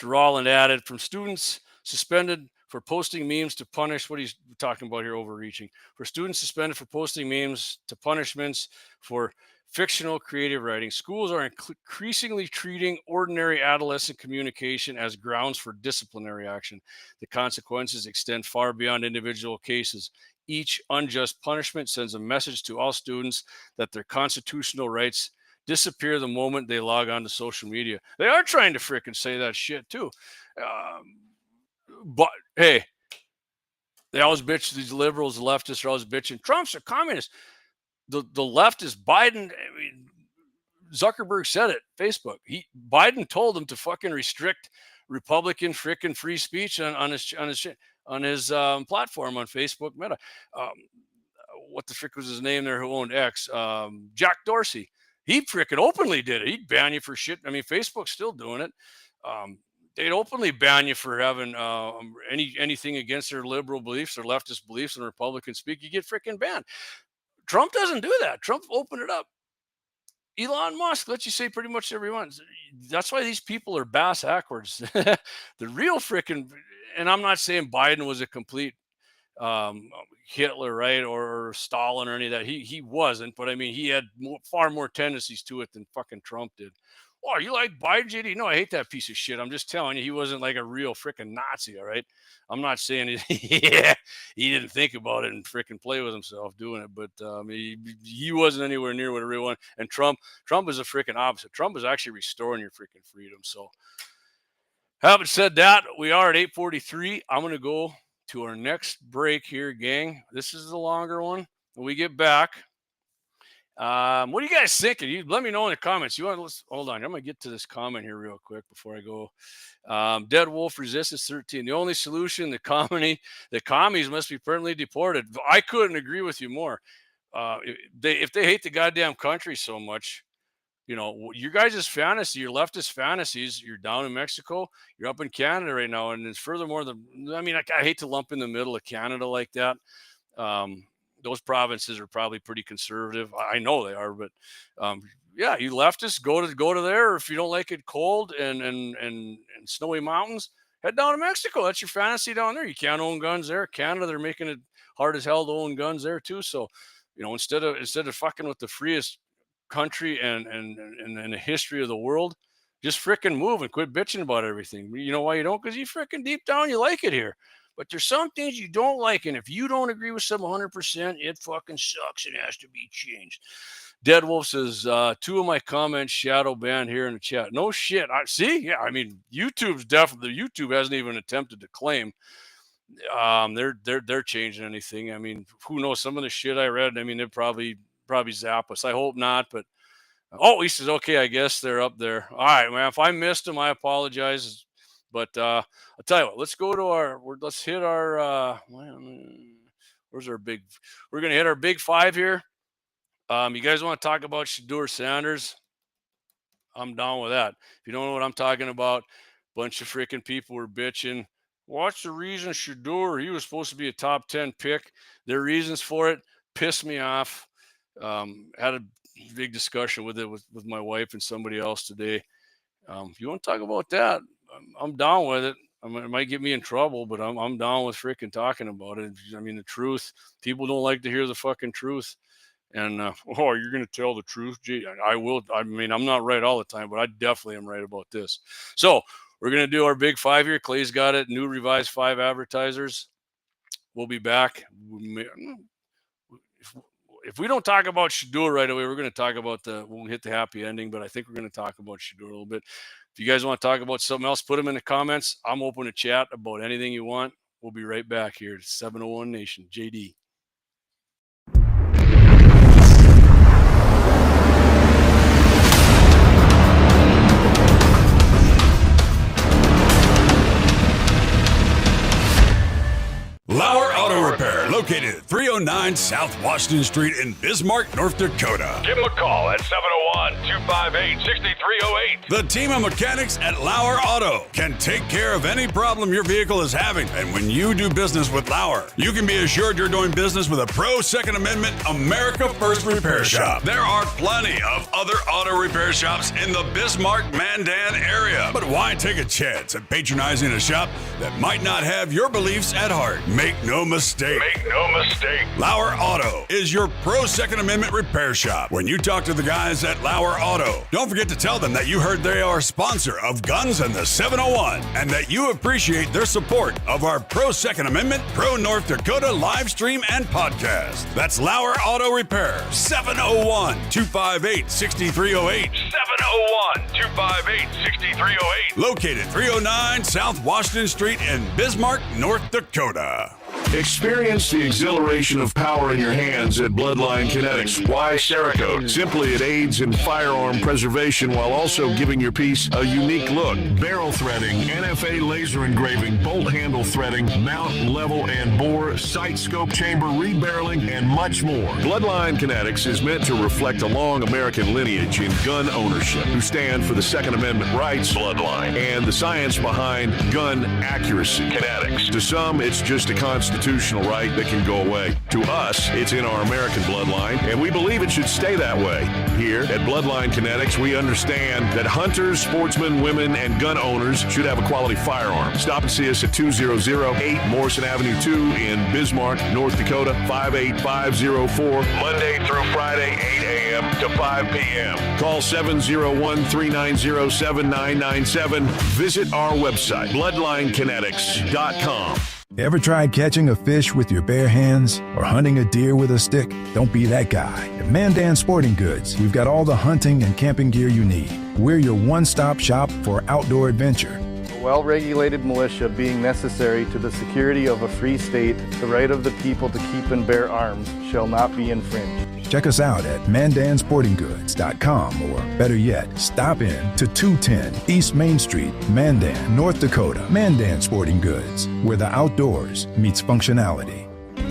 Rolland added, from students suspended for posting memes to punish, what he's talking about here, overreaching. For students suspended for posting memes to punishments for fictional creative writing, schools are increasingly treating ordinary adolescent communication as grounds for disciplinary action. The consequences extend far beyond individual cases. Each unjust punishment sends a message to all students that their constitutional rights disappear the moment they log on to social media. They are trying to frickin' say that shit too. But hey, they always bitch, these liberals, leftists are always bitching. Trump's a communist. The left is Biden. I mean, Zuckerberg said it. Facebook. Biden told them to fucking restrict Republican frickin' free speech on his platform on Facebook Meta. What the frick was his name there? Who owned X? Jack Dorsey. He frickin' openly did it. He'd ban you for shit. I mean, Facebook's still doing it. They'd openly ban you for having anything against their liberal beliefs or leftist beliefs and Republican speak. You get frickin' banned. Trump doesn't do that. Trump opened it up. Elon Musk lets you say pretty much everyone. That's why these people are bass backwards. The real frickin', and I'm not saying Biden was a complete Hitler, right, or Stalin or any of that. He wasn't, but I mean, he had far more tendencies to it than fucking Trump did. Oh, you like Biden, JD? No, I hate that piece of shit. I'm just telling you, he wasn't like a real freaking Nazi, all right? I'm not saying he didn't think about it and freaking play with himself doing it, but he wasn't anywhere near what everyone. And Trump is a freaking opposite. Trump is actually restoring your freaking freedom. So, having said that, we are at 8:43. I'm going to go to our next break here, gang. This is the longer one. When we get back, what are you guys thinking? You let me know in the comments. Hold on. I'm gonna get to this comment here real quick before I go. Dead Wolf Resistance 13. The only solution: the commies must be permanently deported. I couldn't agree with you more. If they hate the goddamn country so much, your guys' fantasy, your leftist fantasies, you're down in Mexico, you're up in Canada right now, and it's furthermore I hate to lump in the middle of Canada like that. Those provinces are probably pretty conservative. I know they are, but yeah, you leftists go to there. Or if you don't like it cold and snowy mountains, head down to Mexico. That's your fantasy down there. You can't own guns there. Canada, they're making it hard as hell to own guns there too. So, instead of fucking with the freest country and the history of the world, just fricking move and quit bitching about everything. You know why you don't? Because you fricking deep down you like it here. But there's some things you don't like, and if you don't agree with some 100%, it fucking sucks and has to be changed. Dead Wolf says, 2 of my comments shadow banned here in the chat. No shit. Yeah, I mean, YouTube hasn't even attempted to claim they're changing anything. I mean, who knows? Some of the shit I read, I mean, they'd probably zap us. I hope not, but he says, okay, I guess they're up there. All right, man. If I missed them, I apologize. But I'll tell you what, let's hit our, where's our big, we're going to hit our big 5 here. You guys want to talk about Shadur Sanders? I'm down with that. If you don't know what I'm talking about, bunch of freaking people were bitching. What's the reason Shadur, he was supposed to be a top 10 pick. Their reasons for it pissed me off. Had a big discussion with my wife and somebody else today. If you want to talk about that, I'm down with it. It might get me in trouble, but I'm down with freaking talking about it. I mean, the truth. People don't like to hear the fucking truth. And, you're going to tell the truth? Gee, I will. I mean, I'm not right all the time, but I definitely am right about this. So we're going to do our big 5 here. Clay's got it. New revised 5 advertisers. We'll be back. If we don't talk about Shadur right away, we're going to talk about we'll hit the happy ending, but I think we're going to talk about Shadur a little bit. If you guys want to talk about something else, put them in the comments. I'm open to chat about anything you want. We'll be right back here at 701 Nation. JD. Located at 309 South Washington Street in Bismarck, North Dakota. Give them a call at 701-258-6308. The team of mechanics at Lauer Auto can take care of any problem your vehicle is having. And when you do business with Lauer, you can be assured you're doing business with a pro Second Amendment America First repair shop. There are plenty of other auto repair shops in the Bismarck, Mandan area. But why take a chance at patronizing a shop that might not have your beliefs at heart? Make no mistake. Make no mistake. Lauer Auto is your pro Second Amendment repair shop. When you talk to the guys at Lauer Auto, don't forget to tell them that you heard they are a sponsor of Guns and the 701 and that you appreciate their support of our pro Second Amendment, pro North Dakota live stream and podcast. That's Lauer Auto Repair, 701-258-6308. 701-258-6308. Located 309 South Washington Street in Bismarck, North Dakota. Experience the exhilaration of power in your hands at Bloodline Kinetics. Why Cerakote? Simply, it aids in firearm preservation while also giving your piece a unique look. Barrel threading, NFA laser engraving, bolt handle threading, mount, level, and bore, sight scope chamber, rebarreling, and much more. Bloodline Kinetics is meant to reflect a long American lineage in gun ownership, who stand for the Second Amendment rights, Bloodline, and the science behind gun accuracy. Kinetics. To some, it's just a constitutional right that can go away. To us, it's in our American bloodline, and we believe it should stay that way. Here at Bloodline Kinetics, we understand that hunters, sportsmen, women, and gun owners should have a quality firearm. Stop and see us at 2008 Morrison Avenue 2 in Bismarck, North Dakota, 58504, Monday through Friday, 8 a.m. to 5 p.m. Call 701-390-7997. Visit our website, bloodlinekinetics.com. Ever tried catching a fish with your bare hands or hunting a deer with a stick? Don't be that guy. At Mandan Sporting Goods, we've got all the hunting and camping gear you need. We're your one-stop shop for outdoor adventure. A well-regulated militia being necessary to the security of a free state, the right of the people to keep and bear arms shall not be infringed. Check us out at mandansportinggoods.com, or better yet, stop in to 210 East Main Street, Mandan, North Dakota. Mandan Sporting Goods, where the outdoors meets functionality.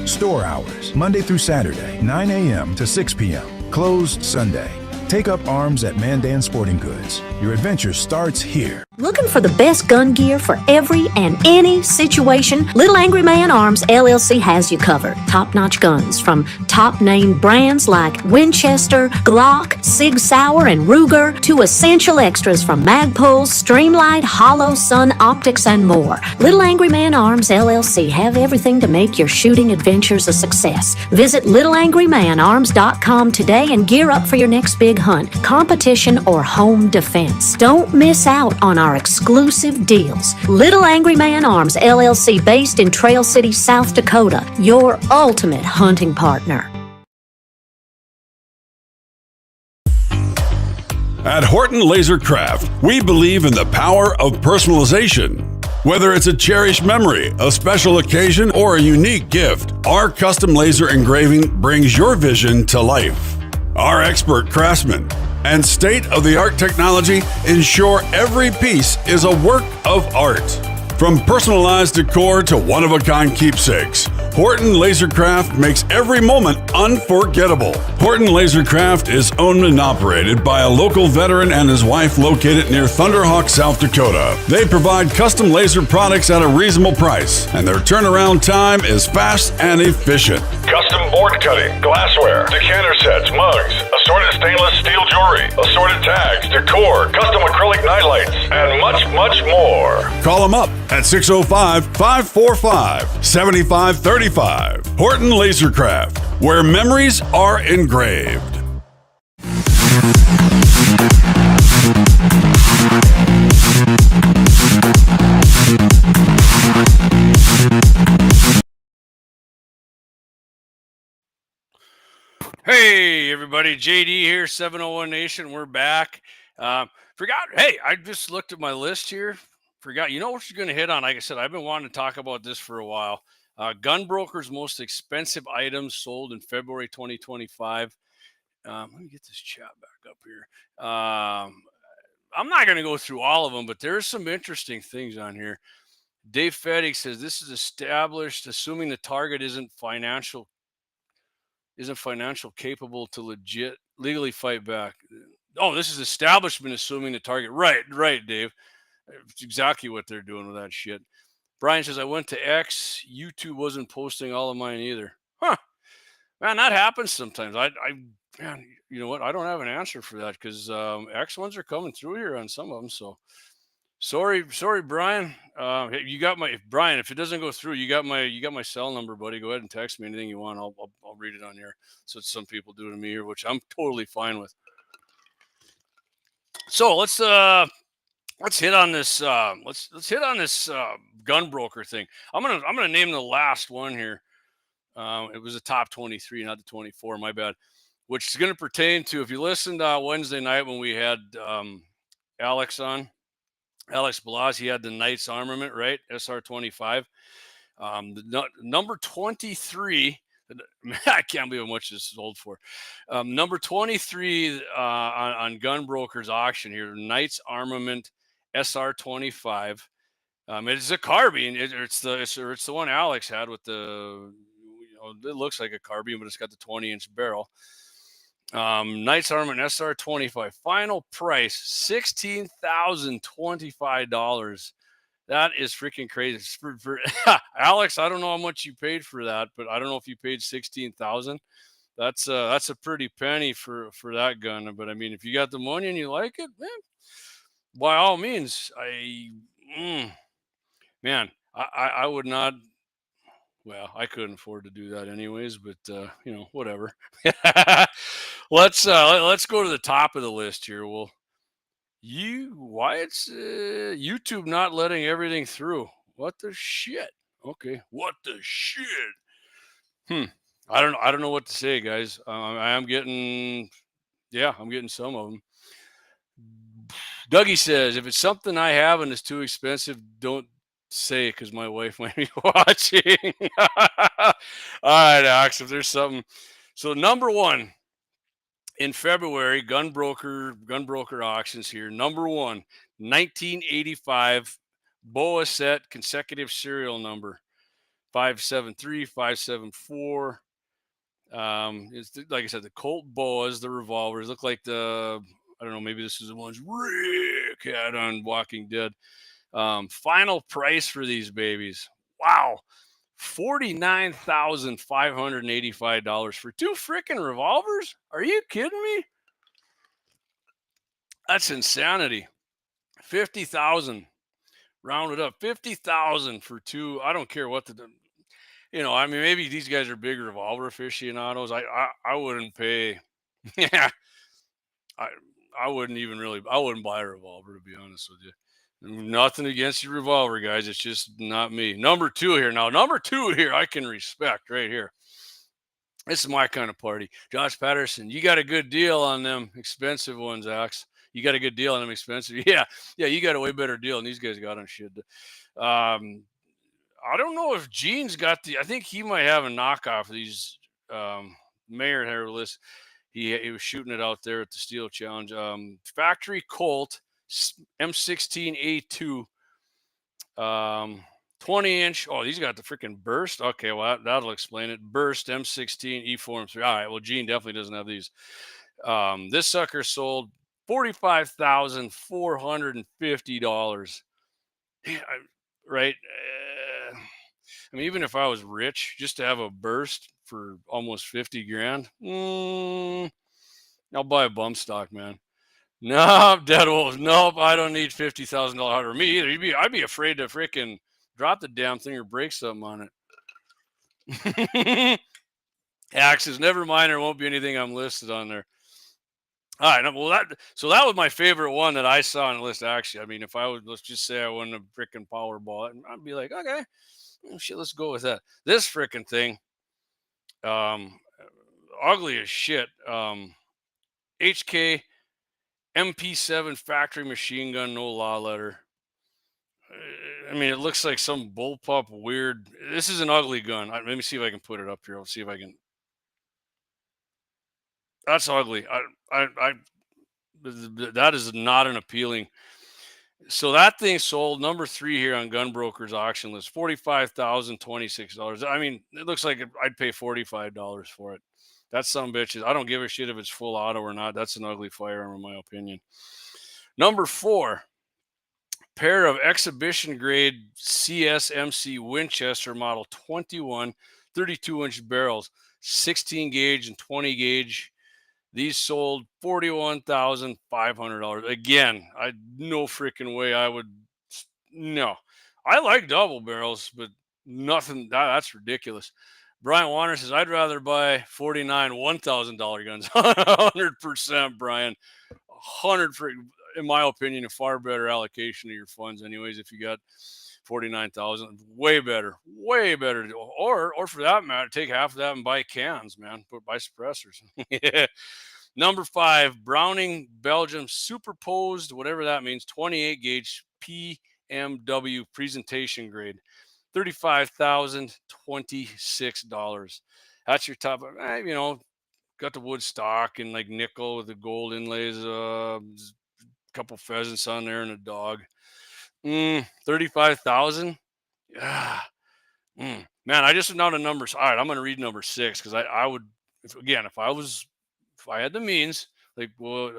Store hours, Monday through Saturday, 9 a.m. to 6 p.m. Closed Sunday. Take up arms at Mandan Sporting Goods. Your adventure starts here. Looking for the best gun gear for every and any situation? Little Angry Man Arms LLC has you covered. Top-notch guns from top-name brands like Winchester, Glock, Sig Sauer, and Ruger to essential extras from Magpul, Streamlight, Hollow, Sun Optics, and more. Little Angry Man Arms LLC have everything to make your shooting adventures a success. Visit littleangrymanarms.com today and gear up for your next big hunt, competition, or home defense. Don't miss out on our exclusive deals. Little Angry Man Arms LLC, based in Trail City, South Dakota, your ultimate hunting partner. At Horton LaserCraft, we believe in the power of personalization. Whether it's a cherished memory, a special occasion, or a unique gift, our custom laser engraving brings your vision to life. Our expert craftsmen and state-of-the-art technology ensure every piece is a work of art. From personalized decor to one-of-a-kind keepsakes, Horton LaserCraft makes every moment unforgettable. Horton LaserCraft is owned and operated by a local veteran and his wife located near Thunderhawk, South Dakota. They provide custom laser products at a reasonable price, and their turnaround time is fast and efficient. Custom board cutting, glassware, decanter sets, mugs, assorted stainless steel jewelry, assorted tags, decor, custom acrylic nightlights, and much, much more. Call them up at 605-545-7535. Horton LaserCraft, where memories are engraved. Hey, everybody. JD here, 701 Nation. We're back. I just looked at my list here. Forgot. You know what you're going to hit on? Like I said, I've been wanting to talk about this for a while. Gun brokers' most expensive items sold in February 2025. Let me get this chat back up here. I'm not going to go through all of them, but there's some interesting things on here. Dave Fettig says this is established, assuming the target isn't financial capable to legally fight back. Oh, this is establishment assuming the target. Right, Dave. It's exactly what they're doing with that shit. Brian says, I went to X. YouTube wasn't posting all of mine either. Huh. Man, that happens sometimes. Man, you know what? I don't have an answer for that because X ones are coming through here on some of them. So sorry, Brian. You got my Brian. If it doesn't go through, you got my cell number, buddy. Go ahead and text me anything you want. I'll read it on here. So some people do to me here, which I'm totally fine with. So let's hit on this. Let's hit on this gun broker thing. I'm gonna name the last one here. It was the top 23, not the 24. My bad. Which is going to pertain to, if you listened Wednesday night when we had Alex on, Alex Blas, he had the Knights Armament, right? SR25. Number 23, I can't believe how much this is old for. Number 23 on Gun Brokers auction here, Knights Armament SR25. It's a carbine. It's the one Alex had with the, it looks like a carbine, but it's got the 20-inch barrel. Knights Armament SR25. Final price $16,025. That is freaking crazy. For Alex, I don't know how much you paid for that, but I don't know if you paid $16,000. That's a pretty penny for that gun. But I mean, if you got the money and you like it, man, by all means, I would not. Well, I couldn't afford to do that anyways, but whatever. Let's go to the top of the list here. Well, why it's YouTube not letting everything through? What the shit? Okay, what the shit? I don't know what to say, guys. I'm getting some of them. Dougie says, if it's something I have and it's too expensive, don't say it because my wife might be watching. All right, Alex, if there's something. So number one in February, gun broker auctions here. Number one, 1985 BOA set consecutive serial number 573, 574. It's like I said, the Colt Boas, the revolvers look like I don't know, maybe this is the ones Rick had on Walking Dead. Final price for these babies. Wow. $49,585 for two freaking revolvers? Are you kidding me? That's insanity. 50,000 rounded up. 50,000 for two. I don't care what I mean, maybe these guys are big revolver aficionados. I wouldn't pay. Yeah. I wouldn't buy a revolver, to be honest with you. Nothing against your revolver, guys. It's just not me. Number two here, I can respect right here. This is my kind of party. Josh Patterson, you got a good deal on them expensive ones, Axe. You got a good deal on them expensive. Yeah, you got a way better deal than these guys got on shit. I don't know if Gene's got I think he might have a knockoff of these Mayor hairless. He was shooting it out there at the Steel Challenge. Factory Colt M16A2, 20-inch. Oh, these got the freaking burst. Okay, well that'll explain it. Burst M16 E4 M3. All right, well Gene definitely doesn't have these. This sucker sold $45,450. Right. I mean, even if I was rich, just to have a burst for almost 50 grand, I'll buy a bump stock, man. No, Dead Wolves. Nope, I don't need $50,000 hardware. Me either. I'd be afraid to freaking drop the damn thing or break something on it. Axes, never mind. There won't be anything I'm listed on there. All right. Well, that was my favorite one that I saw on the list. Actually, I mean, if I would, let's just say I won a freaking Powerball, I'd be like, okay, shit, let's go with that. This freaking thing, ugly as shit. HK MP7 factory machine gun, no law letter. I mean, it looks like some bullpup weird. This is an ugly gun. Let me see if I can put it up here. I'll see if I can. That's ugly. That is not an appealing. So that thing sold number 3 here on Gun Broker's auction list, $45,026. I mean, it looks like I'd pay $45 for it. That some bitches. I don't give a shit if it's full auto or not. That's an ugly firearm in my opinion. Number 4, pair of exhibition grade CSMC Winchester model 21 32-inch barrels, 16 gauge and 20 gauge. These sold $41,500. Again, no freaking way I would. No, I like double barrels, but nothing. That's ridiculous. Brian Warner says I'd rather buy 49 $1,000 guns. 100%, Brian. 100 for, in my opinion, a far better allocation of your funds. Anyways, if you got 49,000, way better. Or for that matter, take half of that and buy cans, man. Buy suppressors. Yeah. Number 5, Browning Belgium superposed, whatever that means, 28 gauge PMW presentation grade, $35,026. That's your top. Got the wood stock and like nickel with the gold inlays, a couple pheasants on there and a dog. 35,000. Yeah. Man, I just went down to numbers. All right, I'm going to read number 6 because I would, if I had the means, like what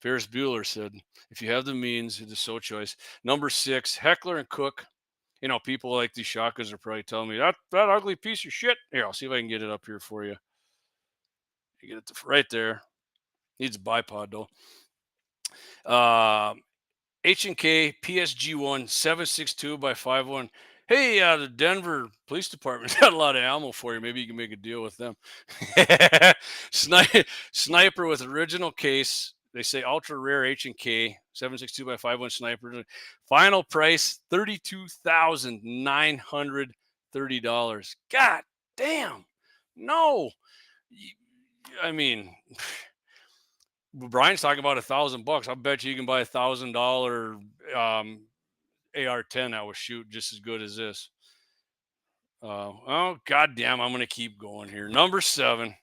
Ferris Bueller said, if you have the means, it is so choice. Number 6, Heckler and Koch. People like these shotguns are probably telling me that ugly piece of shit. Here, I'll see if I can get it up here for you. You get it right there. Needs a bipod though. H&K PSG1 762 by 51. Hey, the Denver Police Department's got a lot of ammo for you. Maybe you can make a deal with them. Sniper with original case. They say ultra rare H&K 762 by 51 sniper. Final price $32,930. God damn. No. I mean, Brian's talking about $1,000. I bet you can buy $1,000 AR-10 that will shoot just as good as this. Oh, goddamn, I'm going to keep going here. Number 7.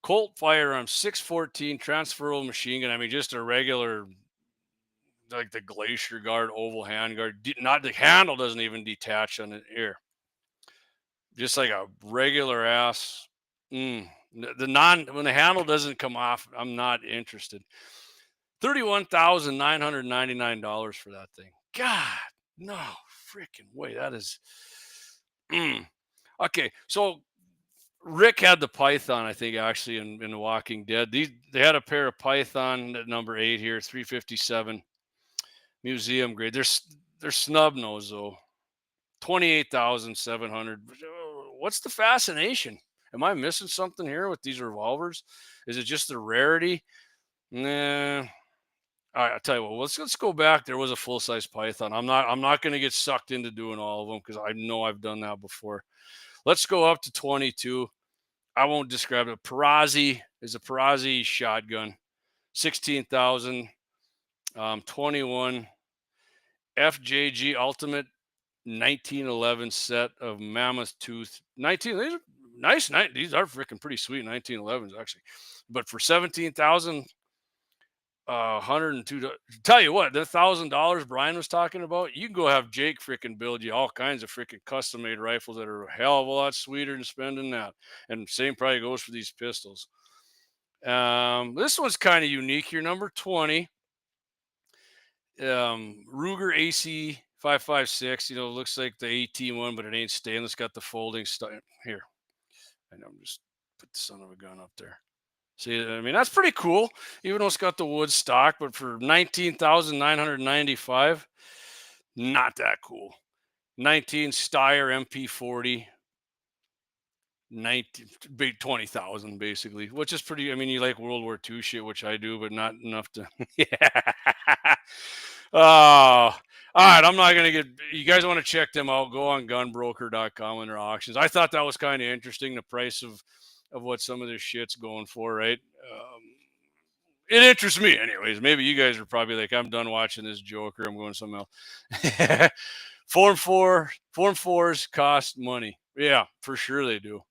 Colt Firearms 614 transferable machine gun. I mean, just a regular, like the Glacier Guard oval handguard. Not the handle doesn't even detach on it here. Just like a regular ass. When the handle doesn't come off, I'm not interested. $31,999 for that thing. God, no freaking way. That is okay. So Rick had the Python, I think, actually in The Walking Dead. They had a pair of Python at number 8 here, 357 museum grade. They're snub nose though. 28,700. What's the fascination? Am I missing something here with these revolvers? Is it just the rarity? Nah. All right, I'll tell you what. Let's go back. There was a full size Python. I'm not going to get sucked into doing all of them because I know I've done that before. Let's go up to 22. I won't describe it. Perazzi is a Perazzi shotgun, 16,000. 21 FJG Ultimate 1911 set of mammoth tooth. 19. These are nice. These are freaking pretty sweet 1911s actually, but for 17,000. 102. Tell you what, the $1,000 Brian was talking about, you can go have Jake freaking build you all kinds of freaking custom made rifles that are a hell of a lot sweeter than spending that. And same probably goes for these pistols. This one's kind of unique here. Number 20, Ruger AC 556. Looks like the 18 one, but it ain't stainless. Got the folding stuff here. I know. Just put the son of a gun up there. See, I mean, that's pretty cool, even though it's got the wood stock, but for $19,995, not that cool. 19 Steyr MP40, 20,000 basically, which is pretty. I mean, you like World War II shit, which I do, but not enough to. Yeah. Oh, all right. I'm not going to get. You guys want to check them out? Go on gunbroker.com in their auctions. I thought that was kind of interesting, the price of what some of this shit's going for, right? It interests me anyways. Maybe you guys are probably like, I'm done watching this Joker. I'm going something else. Form 4s cost money. Yeah, for sure they do.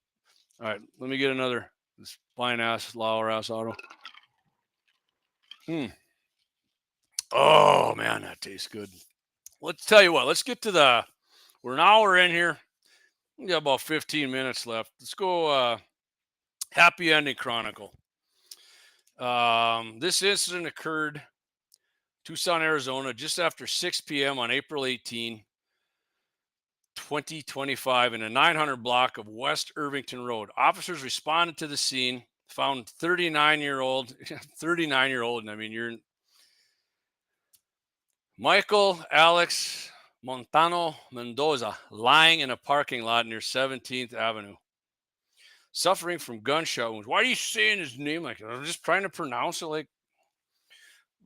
All right, let me get another this fine ass Lauer ass auto. Oh, man, that tastes good. Let's tell you what. Let's get to we're an hour in here. We got about 15 minutes left. Let's go Happy Ending Chronicle. This incident occurred Tucson, Arizona, just after 6 p.m. on April 18, 2025, in a 900 block of West Irvington Road. Officers responded to the scene, found 39-year-old, and I mean, you're Michael Alex Montano Mendoza lying in a parking lot near 17th Avenue, suffering from gunshot wounds. Why are you saying his name like that? I'm just trying to pronounce it like.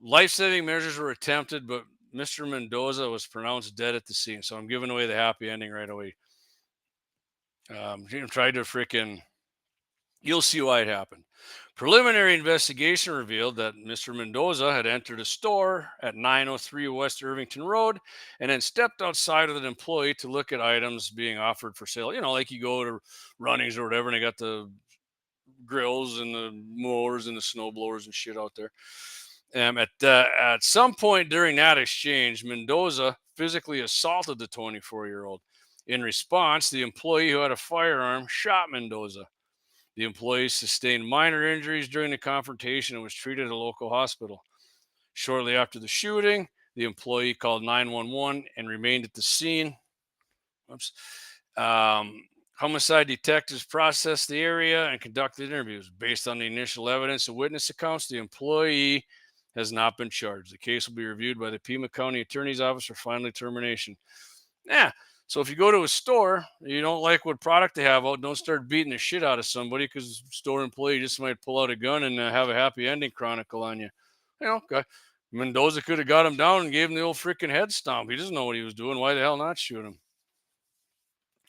Life-saving measures were attempted, but Mr. Mendoza was pronounced dead at the scene. So I'm giving away the happy ending right away. Tried to freaking. You'll see why it happened. Preliminary investigation revealed that Mr. Mendoza had entered a store at 903 West Irvington Road and then stepped outside with an employee to look at items being offered for sale. You know, like you go to Runnings or whatever, and they got the grills and the mowers and the snow blowers and shit out there. At some point during that exchange, Mendoza physically assaulted the 24-year-old. In response, the employee who had a firearm shot Mendoza. The employee sustained minor injuries during the confrontation and was treated at a local hospital. Shortly after the shooting, the employee called 911 and remained at the scene. Homicide detectives processed the area and conducted interviews. Based on the initial evidence and witness accounts, the employee has not been charged. The case will be reviewed by the Pima County Attorney's Office for final determination. Yeah, so if you go to a store, you don't like what product they have out, don't start beating the shit out of somebody, because store employee just might pull out a gun and have a happy ending chronicle on you. You know, Mendoza could have got him down and gave him the old freaking head stomp. He doesn't know what he was doing. Why the hell not shoot him?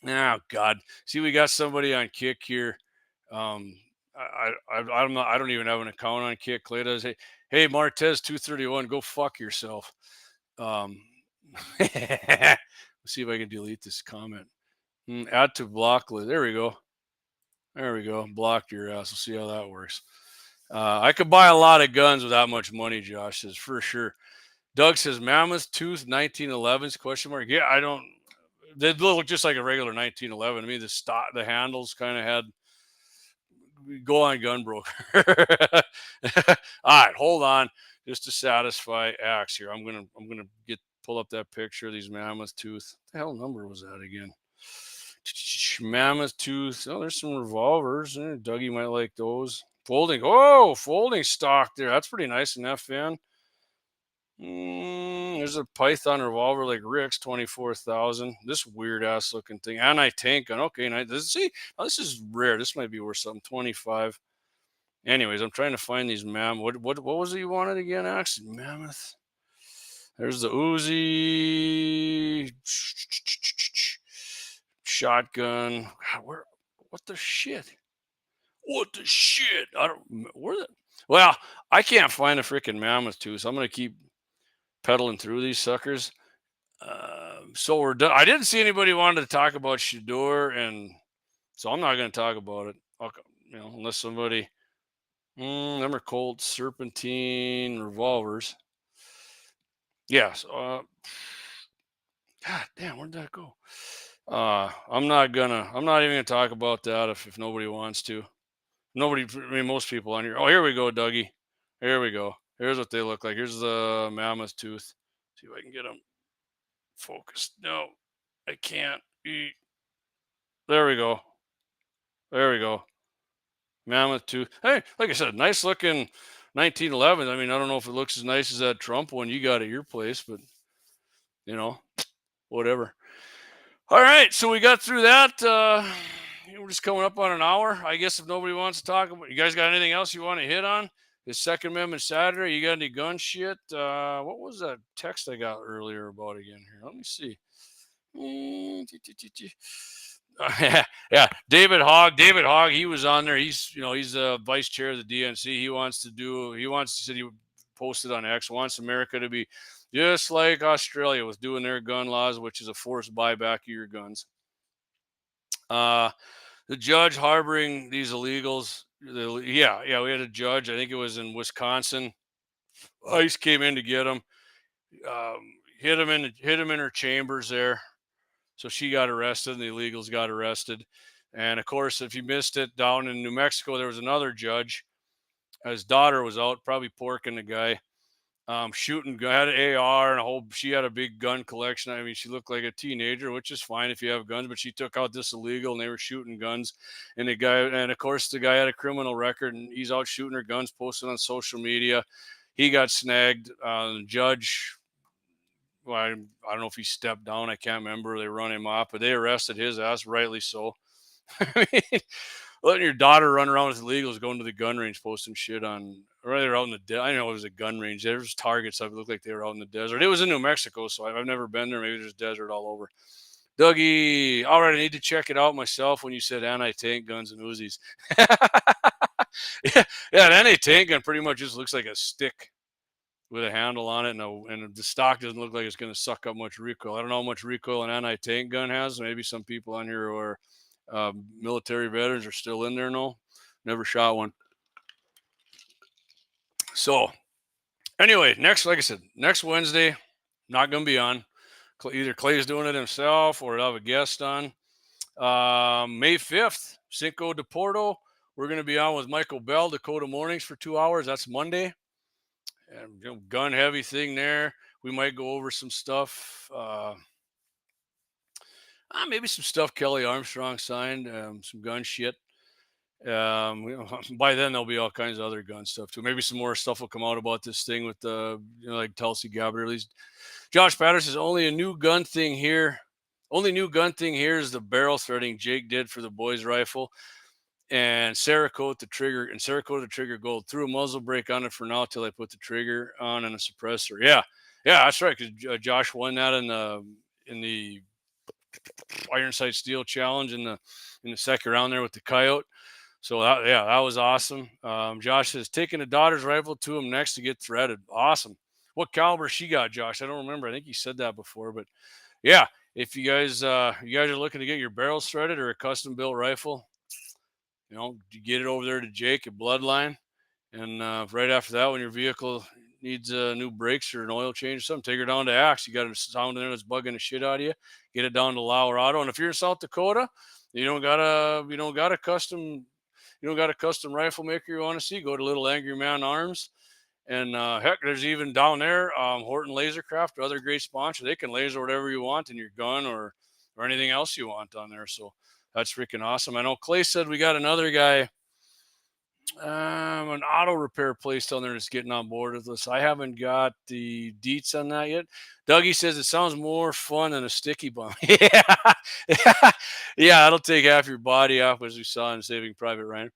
Oh, God. See, we got somebody on Kick here. I don't even have an account on Kick. Clay does. Hey, Martez 231, go fuck yourself. Let's see if I can delete this comment. Add to block list. There we go. Blocked your ass. We'll see how that works. I could buy a lot of guns with that much money, Josh says, for sure. Doug says, Mammoth Tooth 1911s, question mark. Yeah, I don't. They look just like a regular 1911. I mean, the handles kind of had. Go on, gun broker. All right, hold on, just to satisfy Axe here. I'm gonna pull up that picture of these Mammoth Tooth. What the hell number was that again? Mammoth Tooth. Oh, there's some revolvers. Dougie might like those. Folding stock there. That's pretty nice in FN. There's a Python revolver like Rick's, 24,000. This weird ass looking thing. Anti-tank gun. Okay, nice. This is rare. This might be worth something. 25. Anyways, I'm trying to find these Mammoth. What was it you wanted again, Axe? Mammoth. There's the Uzi. Shotgun. God, what the shit? Well, I can't find a freaking Mammoth Tooth, so I'm gonna keep pedaling through these suckers. So we're done. I didn't see anybody wanted to talk about Shador, and so I'm not going to talk about it. Unless somebody. Them are Colt Serpentine revolvers. Yes. God damn, where'd that go? I'm not even gonna talk about that if nobody wants to. Most people on here. Oh, here we go, Dougie. Here we go. Here's what they look like. Here's the Mammoth Tooth. See if I can get them focused. No, I can't. There we go. Mammoth Tooth. Hey, like I said, nice looking 1911. I mean, I don't know if it looks as nice as that Trump one you got at your place, but whatever. All right, so we got through that. We're just coming up on an hour. I guess if nobody wants to talk about, you guys got anything else you want to hit on? The Second Amendment Saturday. You got any gun shit? What was that text I got earlier about again here? Let me see. Yeah, David Hogg, he was on there. He's vice chair of the DNC. He said he posted on X, wants America to be just like Australia with doing their gun laws, which is a forced buyback of your guns. The judge harboring these illegals. We had a judge. I think it was in Wisconsin. ICE came in to get him. hit him in her chambers there. So she got arrested, and the illegals got arrested. And of course, if you missed it, down in New Mexico, there was another judge. His daughter was out, probably porking the guy. Shooting, had an AR and she had a big gun collection. I mean, she looked like a teenager, which is fine if you have guns, but she took out this illegal and they were shooting guns. And of course, the guy had a criminal record and he's out shooting her guns, posting on social media. He got snagged. The judge, well, I don't know if he stepped down. I can't remember. They run him off, but they arrested his ass, rightly so. I mean, letting your daughter run around with illegals, going to the gun range, posting shit on, or they're out in the desert. I know it was a gun range. There was targets. It looked like they were out in the desert. It was in New Mexico, so I've never been there. Maybe there's desert all over. Dougie, all right, I need to check it out myself when you said anti-tank guns and Uzis. yeah, an anti-tank gun pretty much just looks like a stick with a handle on it, and the stock doesn't look like it's going to suck up much recoil. I don't know how much recoil an anti-tank gun has. Maybe some people on here are military veterans are still in there. No, never shot one. So anyway, like I said, next Wednesday, not going to be on. Either Clay's doing it himself or I'll have a guest on. May 5th, Cinco de Porto. We're going to be on with Michael Bell, Dakota Mornings, for 2 hours. That's Monday. And, gun heavy thing there. We might go over some stuff. Maybe some stuff Kelly Armstrong signed, some gun shit. By then there'll be all kinds of other gun stuff too. Maybe some more stuff will come out about this thing with like Tulsi Gabbard. At least Josh Patterson says only a new gun thing here. Only new gun thing here is the barrel threading Jake did for the boys' rifle, and Cerakote the trigger gold. Threw a muzzle brake on it for now till I put the trigger on and a suppressor. Yeah, that's right. Because Josh won that in the Iron Sight Steel Challenge in the second round there with the Coyote. So that was awesome. Josh says taking the daughter's rifle to him next to get threaded. Awesome. What caliber she got, Josh? I don't remember. I think you said that before, but yeah, if you guys are looking to get your barrels threaded or a custom built rifle, you get it over there to Jake at Bloodline, and right after that, when your vehicle needs new brakes or an oil change or something, take her down to Axe. You got a sound in there that's bugging the shit out of you. Get it down to Lauer Auto, and if you're in South Dakota, you don't got a custom rifle maker you want to see, go to Little Angry Man Arms. And heck, there's even down there Horton LaserCraft or other great sponsors. They can laser whatever you want in your gun or anything else you want on there. So that's freaking awesome. I know Clay said we got another guy, an auto repair place down there that's getting on board with us. I haven't got the deets on that yet. Dougie says it sounds more fun than a sticky bomb. Yeah, that'll take half your body off, as we saw in Saving Private Ryan.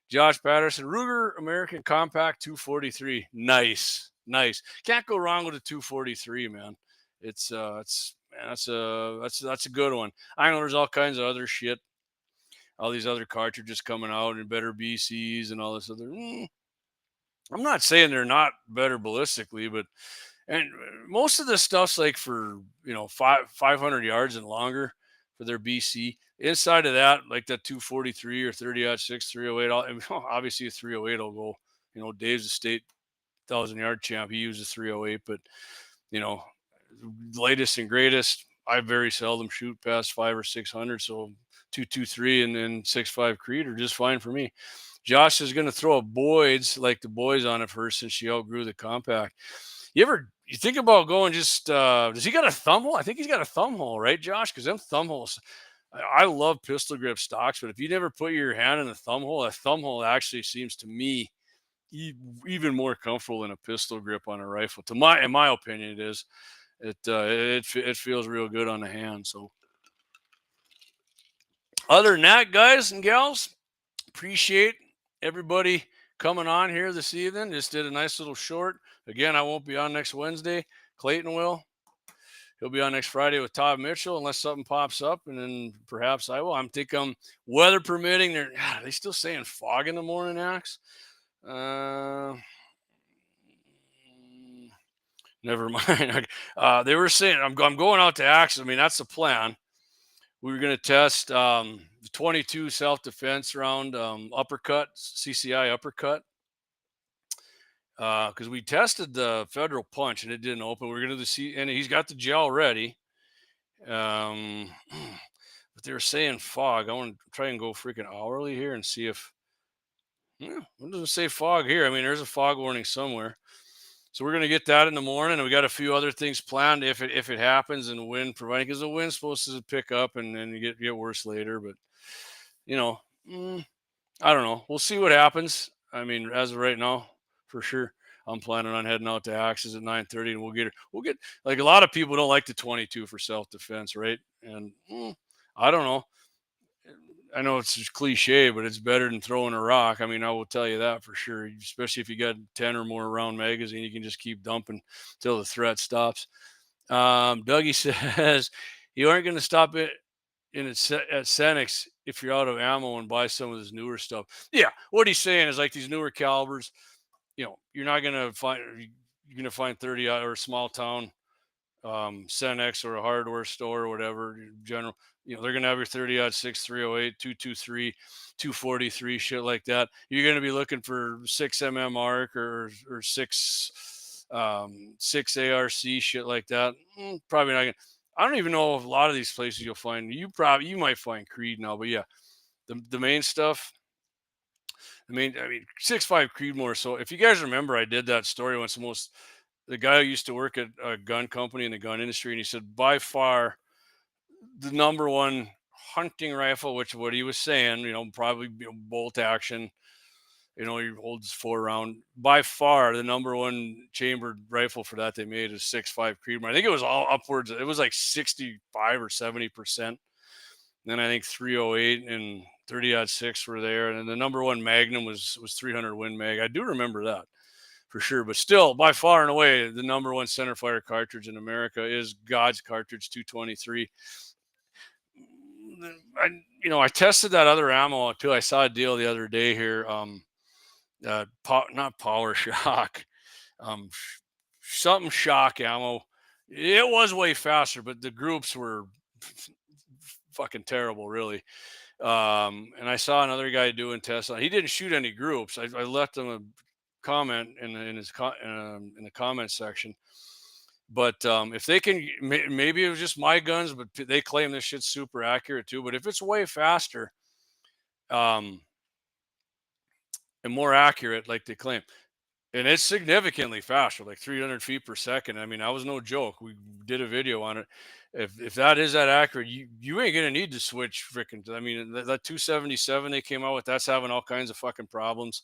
Josh Patterson, Ruger American Compact 243. Nice. Can't go wrong with a 243, man. That's a good one. I know there's all kinds of other shit. All these other cartridges coming out and better BCs and all this other. I'm not saying they're not better ballistically, but most of this stuff's like for 500 yards and longer for their BC. Inside of that, like that 243 or 30-06, 308. Obviously a 308 will go. Dave's a state 1,000-yard champ. He uses 308, but latest and greatest. I very seldom shoot past 500 or 600, so 223 and then 6.5 Creed are just fine for me. Josh is going to throw a Boyd's like the boys on it first since she outgrew the compact. You think about going just does he got a thumb hole? I think he's got a thumb hole, right, Josh? Because them thumb holes, I love pistol grip stocks, but if you never put your hand in the thumb hole, a thumb hole actually seems to me even more comfortable than a pistol grip on a rifle. In my opinion, it is. It feels real good on the hand. So other than that, guys and gals, appreciate everybody coming on here this evening. Just did a nice little short. Again, I won't be on next Wednesday. Clayton will. He'll be on next Friday with Todd Mitchell, unless something pops up, and then perhaps I will. I'm thinking weather permitting. Are they still saying fog in the morning, Axe? Never mind. They were saying I'm going out to Axe. I mean, that's the plan. We were going to test the 22 self-defense round uppercut, CCI uppercut. because we tested the Federal Punch and it didn't open. We're going to see, and he's got the gel ready. But they were saying fog. I want to try and go freaking hourly here and see if, what does it say fog here? I mean, there's a fog warning somewhere. So we're going to get that in the morning, and we got a few other things planned if it happens, and the wind providing, because the wind's supposed to pick up and then you get worse later. But I don't know. We'll see what happens. I mean, as of right now, for sure, I'm planning on heading out to Axis at 9:30, and we'll get like a lot of people don't like the 22 for self-defense, right? And I don't know. I know it's just cliche, but it's better than throwing a rock. I mean, I will tell you that for sure. Especially if you got 10 or more round magazine, you can just keep dumping till the threat stops. Dougie says you aren't going to stop it at Cenex if you're out of ammo and buy some of this newer stuff. Yeah, what he's saying is like these newer calibers. You're not going to find. You're going to find 30 or a small town Cenex or a hardware store or whatever general. They're going to have your 30-06, 308, 223, 243, shit like that. You're going to be looking for 6mm arc or 6 ARC, shit like that. Probably not going to. I don't even know if a lot of these places you'll find. You might find Creed now, but yeah, the main stuff. I mean 6.5 Creedmoor. So if you guys remember, I did that story once. The guy who used to work at a gun company in the gun industry, and he said by far the number one hunting rifle, which what he was saying, probably bolt action, he holds 4-round. By far, the number one chambered rifle for that they made is 6.5 Creedmoor. I think it was all upwards. It was like 65 or 70%. Then I think 308 and 30-06 were there, and then the number one Magnum was 300 Win Mag. I do remember that for sure, but still, by far and away, the number one centerfire cartridge in America is God's cartridge 223. I tested that other ammo too. I saw a deal the other day here. Not Power Shock, something shock ammo. It was way faster, but the groups were fucking terrible, really. And I saw another guy doing tests on. He didn't shoot any groups. I left him a comment in the comment section. But if they can, maybe it was just my guns, but they claim this shit's super accurate too. But if it's way faster, and more accurate, like they claim, and it's significantly faster, like 300 feet per second. I mean, that was no joke. We did a video on it. If that is that accurate, you ain't gonna need to switch freaking. I mean, that 277 they came out with, that's having all kinds of fucking problems.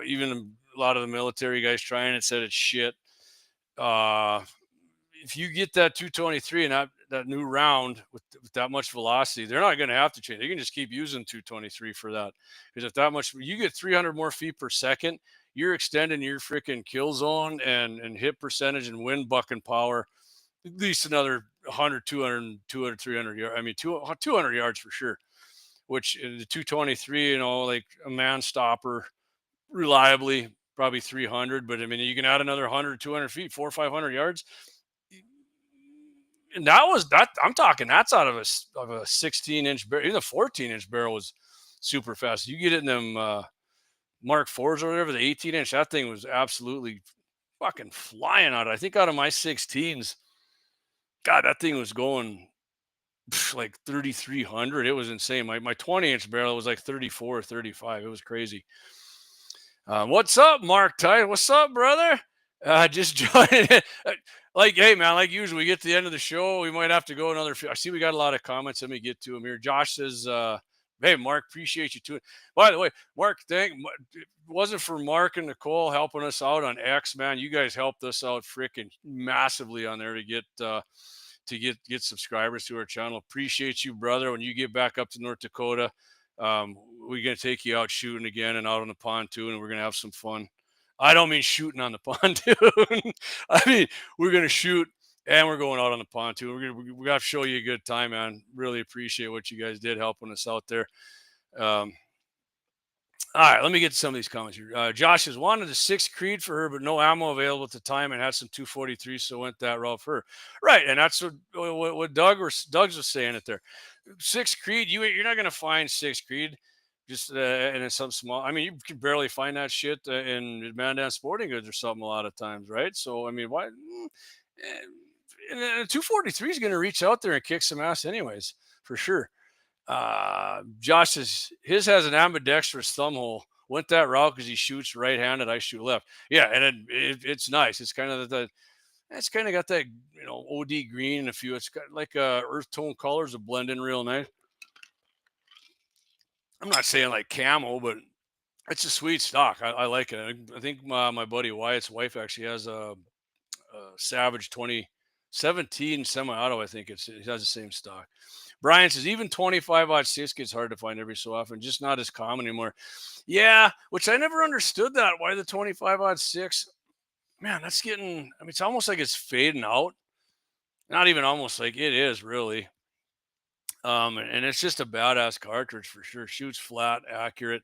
Even a lot of the military guys trying it said it's shit. If you get that 223 and that new round with that much velocity, they're not going to have to change. They can just keep using 223 for that. Because if that much, you get 300 more feet per second, you're extending your freaking kill zone and hit percentage and wind bucking power at least another 100, 200, 300 yards. I mean, 200 yards for sure. Which the 223, like a man stopper, reliably probably 300. But I mean, you can add another 100, 200 feet, 400 or 500 yards. And I'm talking, that's out of a 16-inch barrel. Even a 14-inch barrel was super fast. You get it in them Mark IVs or whatever, the 18-inch, that thing was absolutely fucking flying out. I think out of my 16s, God, that thing was going like 3,300. It was insane. My 20-inch barrel was like 34 or 35. It was crazy. What's up, Mark Ty? What's up, brother? Just joining it. Like, hey, man, like usually we get to the end of the show. We might have to go another few. I see we got a lot of comments. Let me get to them here. Josh says, hey, Mark, appreciate you too. By the way, Mark, it wasn't for Mark and Nicole helping us out on X, man. You guys helped us out freaking massively on there to get subscribers to our channel. Appreciate you, brother. When you get back up to North Dakota, we're going to take you out shooting again and out on the pontoon, and we're going to have some fun. I don't mean shooting on the pontoon. I mean, we're going to shoot and we're going out on the pontoon. We're going to show you a good time, man. Really appreciate what you guys did helping us out there. All right, let me get to some of these comments here. Josh has wanted a 6 Creed for her, but no ammo available at the time, and had some 243, so went that route for her. Right, and that's what Doug's was saying it there. 6 Creed, you're not going to find 6 Creed. Just and it's some small. I mean, you can barely find that shit in Mandan Sporting Goods or something a lot of times, right? So I mean, why? And a 243 is going to reach out there and kick some ass, anyways, for sure. Josh his has an ambidextrous thumb hole. Went that route because he shoots right-handed. I shoot left. Yeah, and it's nice. It's kind of it's kind of got that OD green and a few. It's got like earth tone colors that blend in real nice. I'm not saying like camo, but it's a sweet stock. I like it. I think my buddy Wyatt's wife actually has a Savage 2017 semi-auto. I think it has the same stock. Brian says even 25-06 gets hard to find every so often, just not as common anymore. Yeah, which I never understood that. Why the 25-06? Man, that's getting. I mean, it's almost like it's fading out. Not even almost, like it is really. And it's just a badass cartridge for sure. Shoots flat, accurate.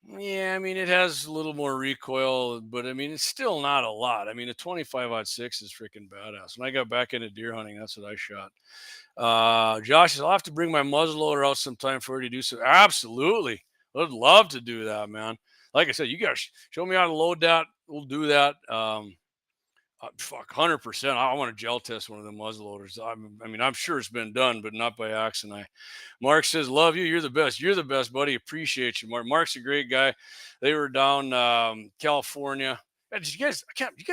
Yeah, I mean, it has a little more recoil, but I mean, it's still not a lot. I mean, a 25-06 is freaking badass. When I got back into deer hunting, that's what I shot. Josh says, I'll have to bring my muzzleloader out sometime for you to do so. Absolutely. I'd love to do that, man. Like I said, you guys show me how to load that. We'll do that. Fuck, 100%. I want to gel test one of the muzzleloaders. I mean, I'm sure it's been done, but not by accident. Mark says, love you. You're the best. You're the best, buddy. Appreciate you, Mark. Mark's a great guy. They were down California. Did you guys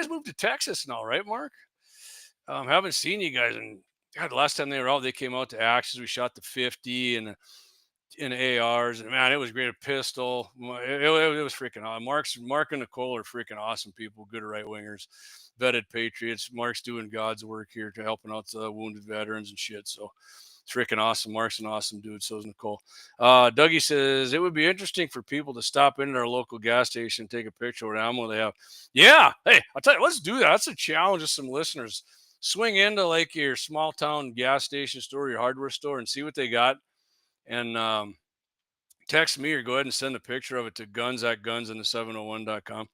moved to Texas now, right, Mark? Haven't seen you guys. And God, the last time they were out, they came out to Axes. We shot the 50 and in ARs, and man, it was great. A pistol. It was freaking awesome. Mark and Nicole are freaking awesome people. Good right wingers, vetted patriots. Mark's doing God's work here to helping out the wounded veterans and shit. So it's freaking awesome. Mark's an awesome dude. So is Nicole. Dougie says it would be interesting for people to stop into our local gas station and take a picture of what ammo they have. Yeah. Hey, I'll tell you, let's do that. That's a challenge to some listeners. Swing into like your small town gas station store, your hardware store, and see what they got. And text me or go ahead and send a picture of it to guns@gunsandthe701.com.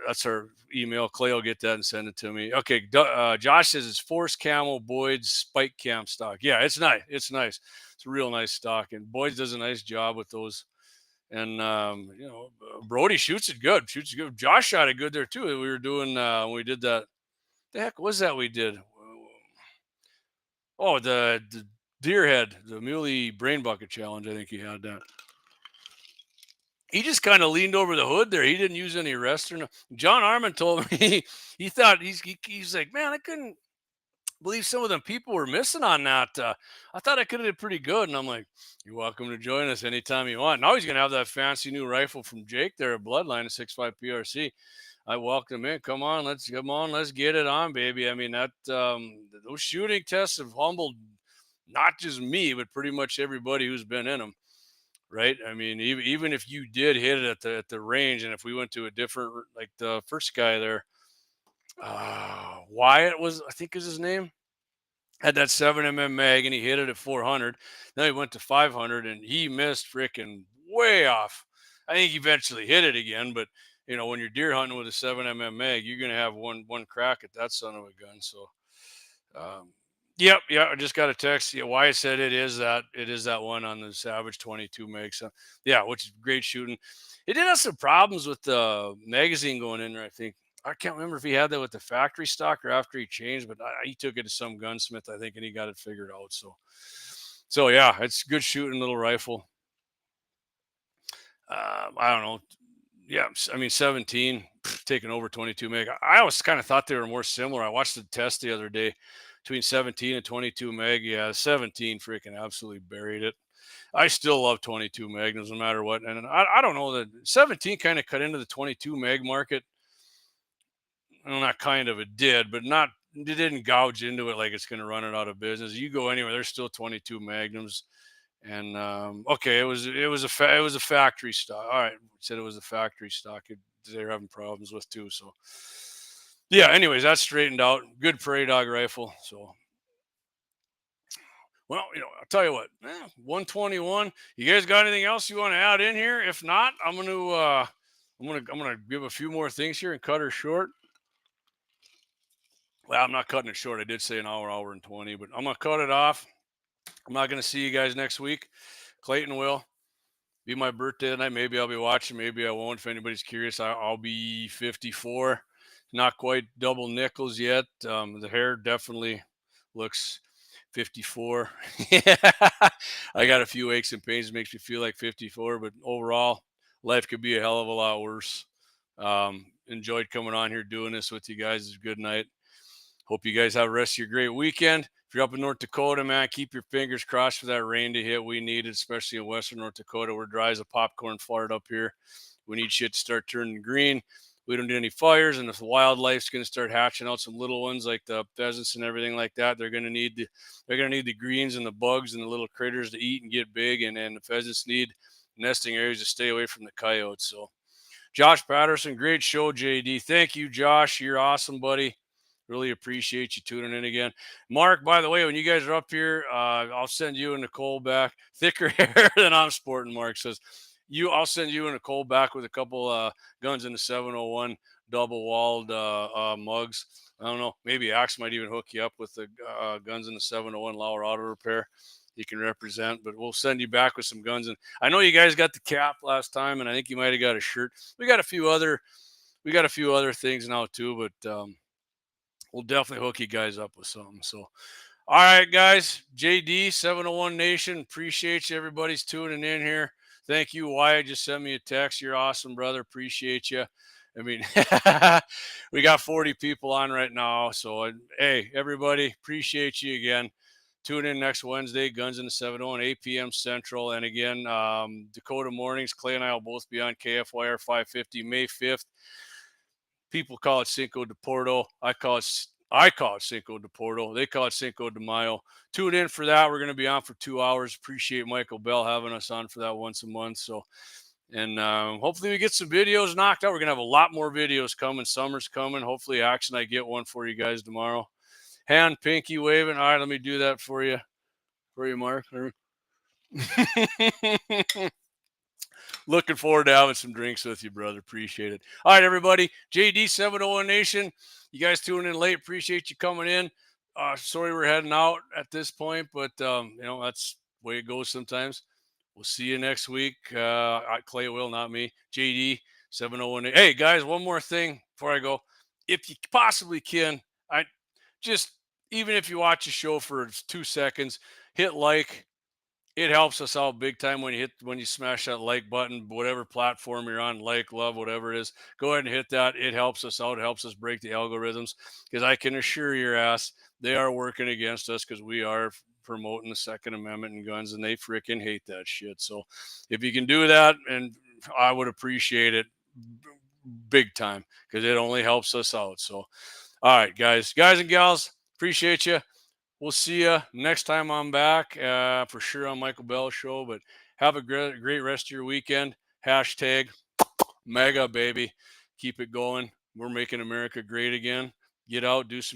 That's our email. Clay will get that and send it to me. Okay. Josh says it's Force Camo Boyd's Spike Cam stock. Yeah, it's nice. It's nice. It's a real nice stock. And Boyd does a nice job with those. And, Brody shoots it good. Josh shot it good there too. We were doing, when we did that. The heck was that we did? Oh, the deer head, the Muley brain bucket challenge. I think he had that. He just kind of leaned over the hood there. He didn't use any rest or no. John Armin told me he thought he's like, man, I couldn't believe some of them people were missing on that. I thought I could have did pretty good. And I'm like, you're welcome to join us anytime you want. Now he's going to have that fancy new rifle from Jake there at Bloodline, a 6.5 PRC. I welcome him in. Come on, let's get it on, baby. I mean, that those shooting tests have humbled not just me, but pretty much everybody who's been in them, right? I mean, even if you did hit it at the range, and if we went to a different, like the first guy there, Wyatt I think is his name, had that 7mm mag, and he hit it at 400. Then he went to 500, and he missed freaking way off. I think he eventually hit it again, but when you're deer hunting with a 7mm mag, you're gonna have one crack at that son of a gun. So, Yep. I just got a text. Yeah, Wyatt said it is that one on the Savage 22 mag. So yeah, which is great shooting. It did have some problems with the magazine going in there. I think I can't remember if he had that with the factory stock or after he changed, but he took it to some gunsmith, I think, and he got it figured out. So yeah, it's good shooting little rifle. I don't know. Yeah, I mean 17 taking over 22 meg. I always kind of thought they were more similar. I watched the test the other day between 17 and 22 meg. Yeah, 17 freaking absolutely buried it. I still love 22 magnums no matter what. And I don't know that 17 kind of cut into the 22 meg market. Well, not kind of, it did, but it didn't gouge into it like it's going to run it out of business. You go anywhere, there's still 22 magnums. And okay, it was a factory stock. All right, said it was a factory stock. They're having problems with too. So yeah. Anyways, that's straightened out. Good prairie dog rifle. So well, I'll tell you what. 121. You guys got anything else you want to add in here? If not, I'm gonna give a few more things here and cut her short. Well, I'm not cutting it short. I did say an hour and 20, but I'm gonna cut it off. I'm not going to see you guys next week. Clayton will. be my birthday tonight. Maybe I'll be watching. Maybe I won't. If anybody's curious, I'll be 54. Not quite double nickels yet. The hair definitely looks 54. Yeah. I got a few aches and pains. It makes me feel like 54, but overall, life could be a hell of a lot worse. Enjoyed coming on here doing this with you guys. It's a good night. Hope you guys have the rest of your great weekend. If you're up in North Dakota, man, keep your fingers crossed for that rain to hit. We need it, especially in western North Dakota. We're dry as a popcorn fart up here. We need shit to start turning green. We don't need any fires, and if the wildlife's going to start hatching out some little ones like the pheasants and everything like that, they're going to need the greens and the bugs and the little critters to eat and get big, and the pheasants need nesting areas to stay away from the coyotes. So, Josh Patterson, great show, JD. Thank you, Josh. You're awesome, buddy. Really appreciate you tuning in again. Mark, by the way, when you guys are up here, I'll send you and Nicole back. Thicker hair than I'm sporting, Mark says. I'll send you and Nicole back with a couple guns in the 701 double-walled mugs. I don't know. Maybe Axe might even hook you up with the guns in the 701 Lauer Auto Repair. You can represent, but we'll send you back with some guns. And I know you guys got the cap last time, and I think you might have got a shirt. We got a few other things now too, but we'll definitely hook you guys up with something. So, all right, guys, JD 701 Nation, appreciate you. Everybody's tuning in here. Thank you, Wyatt. Just sent me a text. You're awesome, brother. Appreciate you. I mean, we got 40 people on right now. So, hey, everybody, appreciate you again. Tune in next Wednesday, Guns in the 701, 8 p.m. Central. And again, Dakota mornings, Clay and I will both be on KFYR 550 May 5th. People call it Cinco de Porto. I call it Cinco de Porto. They call it Cinco de Mayo. Tune in for that. We're going to be on for 2 hours. Appreciate Michael Bell having us on for that once a month. So, and hopefully we get some videos knocked out. We're going to have a lot more videos coming. Summer's coming. Hopefully Axe and I get one for you guys tomorrow. Hand, pinky waving. All right, let me do that for you, Mark. Looking forward to having some drinks with you, brother. Appreciate it. All right, everybody. JD 701 Nation. You guys tuning in late. Appreciate you coming in. Sorry we're heading out at this point, but that's the way it goes sometimes. We'll see you next week. Clay will, not me. JD 701. Hey, guys, one more thing before I go. If you possibly can, even if you watch a show for 2 seconds, hit like. It helps us out big time when you smash that like button, whatever platform you're on, like, love, whatever it is. Go ahead and hit that. It helps us out. It helps us break the algorithms, because I can assure your ass they are working against us, because we are promoting the Second Amendment and guns, and they freaking hate that shit. So if you can do that, and I would appreciate it big time, because it only helps us out. So, all right, guys and gals, appreciate you. We'll see you next time I'm back, for sure, on Michael Bell's show. But have a great rest of your weekend. Hashtag mega, baby. Keep it going. We're making America great again. Get out, do some